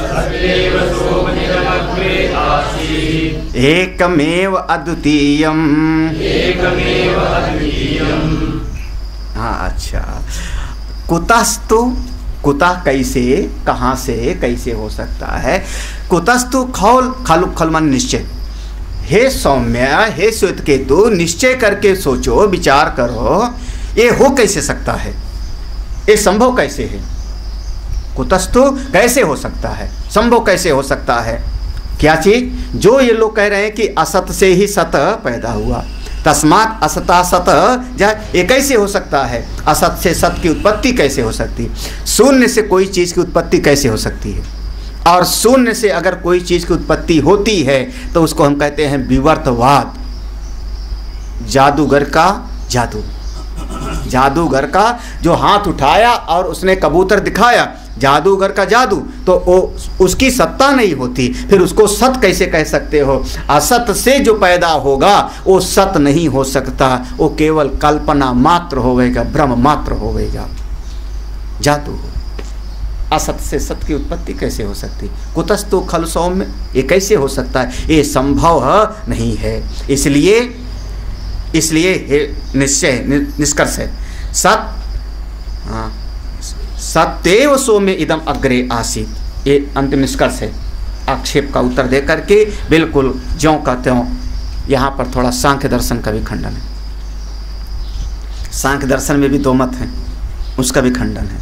एकमेव अद्वितीयम्। हाँ अच्छा, कुतस्तु, कुतः कैसे, कहाँ से, कैसे हो सकता है? कुतस्तु खौल, खल मान निश्चय। हे सौम्य, हे श्वेतकेतु, निश्चय करके सोचो, विचार करो, ये हो कैसे सकता है, ये संभव कैसे है? कुतस्तु कैसे हो सकता है, संभव कैसे हो सकता है? क्या चीज? जो ये लोग कह रहे हैं कि असत से ही सत पैदा हुआ, तस्मात् असता सत, ये कैसे हो सकता है? असत से सत की उत्पत्ति कैसे हो सकती है? शून्य से कोई चीज़ की उत्पत्ति कैसे हो सकती है? और शून्य से अगर कोई चीज़ की उत्पत्ति होती है तो उसको हम कहते हैं विवर्तवाद, जादूगर का जादू। जादूगर का जो हाथ उठाया और उसने कबूतर दिखाया, जादूगर का जादू, तो वो उसकी सत्ता नहीं होती, फिर उसको सत कैसे कह सकते हो? असत से जो पैदा होगा वो सत नहीं हो सकता, वो केवल कल्पना मात्र होवेगा, भ्रम मात्र होवेगा, जादू। असत से सत की उत्पत्ति कैसे हो सकती? कुतस्तु खल सौम्य, ये कैसे हो सकता है? ये संभव नहीं है। इसलिए निश्चय निष्कर्ष है सत, सत्येव सौम्य इदम अग्रे आसीत, ये अंतिम निष्कर्ष है। आक्षेप का उत्तर दे करके बिल्कुल ज्यों का त्यों। यहाँ पर थोड़ा सांख्य दर्शन का भी खंडन है, सांख्य दर्शन में भी दो मत हैं, उसका भी खंडन है।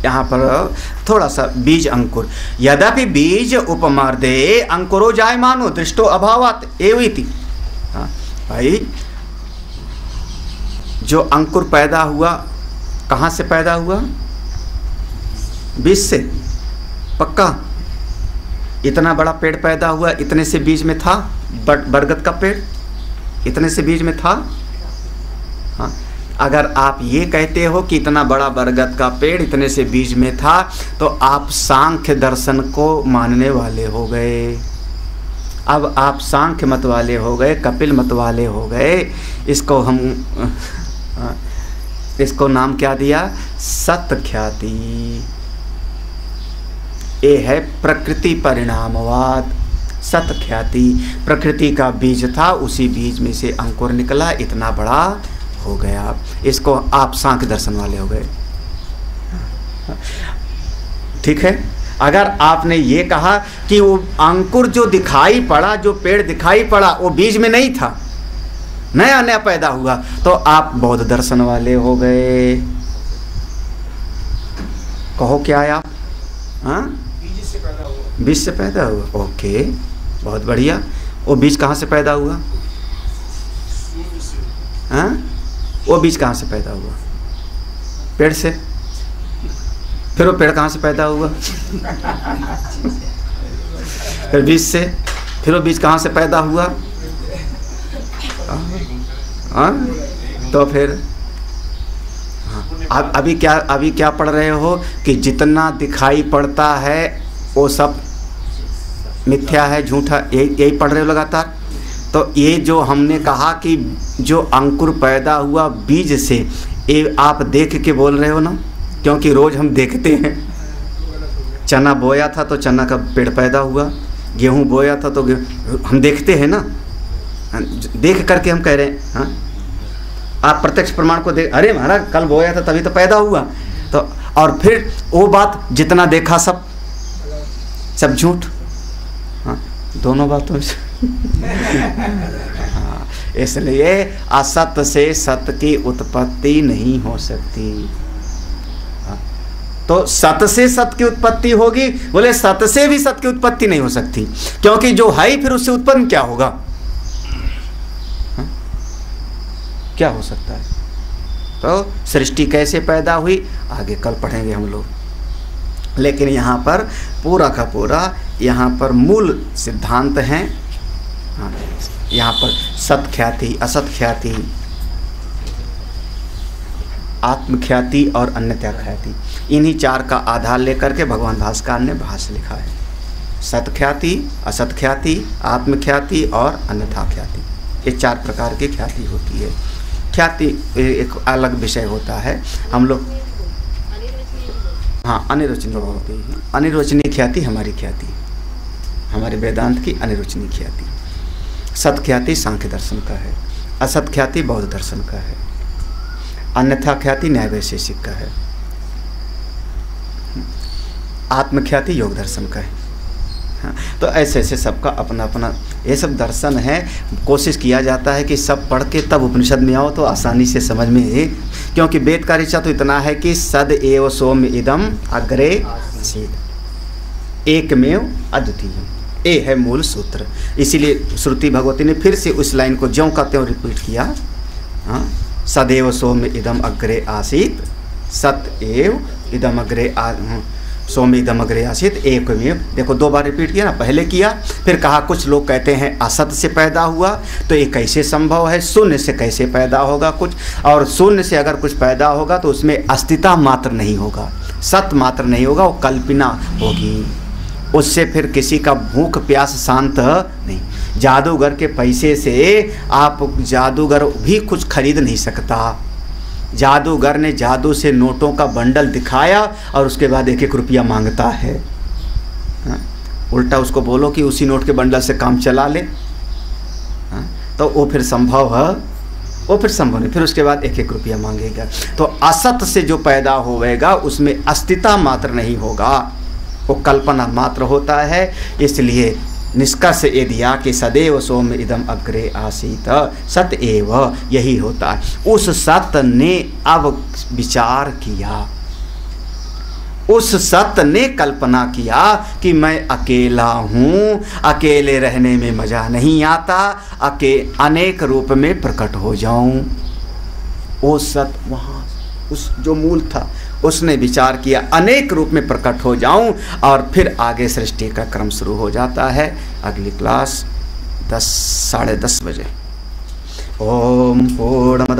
यहाँ पर थोड़ा सा बीज अंकुर, यद्यपि बीज उपमर्दे अंकुरो जायमानो दृष्टो अभावात् एवेति। हाँ भाई, जो अंकुर पैदा हुआ कहाँ से पैदा हुआ? बीज से, पक्का। इतना बड़ा पेड़ पैदा हुआ, इतने से बीज में था। बरगद का पेड़ इतने से बीज में था। हाँ, अगर आप ये कहते हो कि इतना बड़ा बरगद का पेड़ इतने से बीज में था, तो आप सांख्य दर्शन को मानने वाले हो गए। अब आप सांख्य मत वाले हो गए, कपिल मत वाले हो गए। इसको नाम क्या दिया? सतख्याति। ये है प्रकृति परिणामवाद। सतख्याति, प्रकृति का बीज था, उसी बीज में से अंकुर निकला, इतना बड़ा हो गया। इसको आप सांख्य दर्शन वाले हो गए। ठीक है। अगर आपने ये कहा कि वो अंकुर जो दिखाई पड़ा, जो पेड़ दिखाई पड़ा, वो बीज में नहीं था, नया नया पैदा हुआ, तो आप बौद्ध दर्शन वाले हो गए। कहो क्या है आप? हाँ, बीज से पैदा हुआ। ओके, बहुत बढ़िया। वो बीज कहाँ से पैदा हुआ? हाँ, वो बीज कहाँ से पैदा हुआ? पेड़ से। फिर वो पेड़ कहाँ से पैदा हुआ? फिर बीज से। फिर वो बीज कहाँ से पैदा हुआ? हाँ, तो फिर हाँ, अभी क्या पढ़ रहे हो कि जितना दिखाई पड़ता है वो सब मिथ्या है, झूठा, यही पढ़ रहे हो लगातार। तो ये जो हमने कहा कि जो अंकुर पैदा हुआ बीज से, ये आप देख के बोल रहे हो ना, क्योंकि रोज़ हम देखते हैं। चना बोया था तो चना का पेड़ पैदा हुआ, गेहूं बोया था तो हम देखते हैं ना, देख करके हम कह रहे हैं। हाँ, आप प्रत्यक्ष प्रमाण को देख, अरे महाराज कल बोया था तभी तो पैदा हुआ, तो और फिर वो बात जितना देखा सब झूठ। हाँ, दोनों बातों से हाँ, इसलिए असत से सत की उत्पत्ति नहीं हो सकती। हाँ, तो सत से सत की उत्पत्ति होगी, बोले सत से भी सत की उत्पत्ति नहीं हो सकती, क्योंकि जो है फिर उससे उत्पन्न क्या होगा? हाँ, क्या हो सकता है? तो सृष्टि कैसे पैदा हुई आगे कल पढ़ेंगे हम लोग, लेकिन यहाँ पर पूरा का पूरा यहाँ पर मूल सिद्धांत हैं। हाँ, यहाँ पर सत ख्याति, असत ख्याति, आत्मख्याति और अन्यथा ख्याति, इन्हीं चार का आधार लेकर के भगवान भास्कर ने भाष्य लिखा है। सत ख्याति, असत ख्याति, आत्मख्याति और अन्यथा ख्याति, ये चार प्रकार की ख्याति होती है। ख्याति एक अलग विषय होता है। हम लोग हाँ, अनिर्वचनीय होती है। अनिर्वचनीय ख्याति हमारी ख्याति, हमारे वेदांत की अनिर्वचनीय ख्याति। सत ख्याति सांख्य दर्शन का है, असत ख्याति बौद्ध दर्शन का है, अन्यथा ख्याति न्याय वैशेषिक का है, आत्मख्याति योग दर्शन का है। हाँ, तो ऐसे ऐसे सबका अपना अपना ये सब दर्शन है। कोशिश किया जाता है कि सब पढ़ के तब उपनिषद में आओ तो आसानी से समझ में है, क्योंकि वेद का ऋचा तो इतना है कि सद एव सोम इदम अग्रे आसीत्, एकमेव अद्वितीय, ये है मूल सूत्र। इसीलिए श्रुति भगवती ने फिर से उस लाइन को ज्यों का त्यों रिपीट किया। हाँ, सदैव सोम इदम अग्रे आसीत्, सत एव इदम अग्रे सोमिदम अग्रे आसीत एकमेव। देखो 2 बार रिपीट किया ना, पहले किया फिर कहा कुछ लोग कहते हैं असत से पैदा हुआ, तो ये कैसे संभव है, शून्य से कैसे पैदा होगा कुछ, और शून्य से अगर कुछ पैदा होगा तो उसमें अस्तित्व मात्र नहीं होगा, सत मात्र नहीं होगा, वो कल्पना होगी, उससे फिर किसी का भूख प्यास शांत नहीं। जादूगर के पैसे से आप जादूगर भी कुछ खरीद नहीं सकता। जादूगर ने जादू से नोटों का बंडल दिखाया और उसके बाद 1-1 रुपया मांगता है। उल्टा उसको बोलो कि उसी नोट के बंडल से काम चला ले, तो वो फिर संभव है, वो फिर संभव नहीं, फिर उसके बाद 1-1 रुपया मांगेगा। तो असत से जो पैदा होगा उसमें अस्तित्व मात्र नहीं होगा, वो कल्पना मात्र होता है। इसलिए निष्कर्ष ये दिया कि सदैव सोम इदम अग्रे आसीत, सत एव, यही होता है। उस सत्य ने अब विचार किया, उस सत्य ने कल्पना किया कि मैं अकेला हूँ, अकेले रहने में मज़ा नहीं आता, अनेक रूप में प्रकट हो जाऊँ। वो सत्य वहाँ उस जो मूल था उसने विचार किया अनेक रूप में प्रकट हो जाऊं, और फिर आगे सृष्टि का क्रम शुरू हो जाता है। अगली क्लास 10 साढ़े 10 बजे। ओम पूर्णमद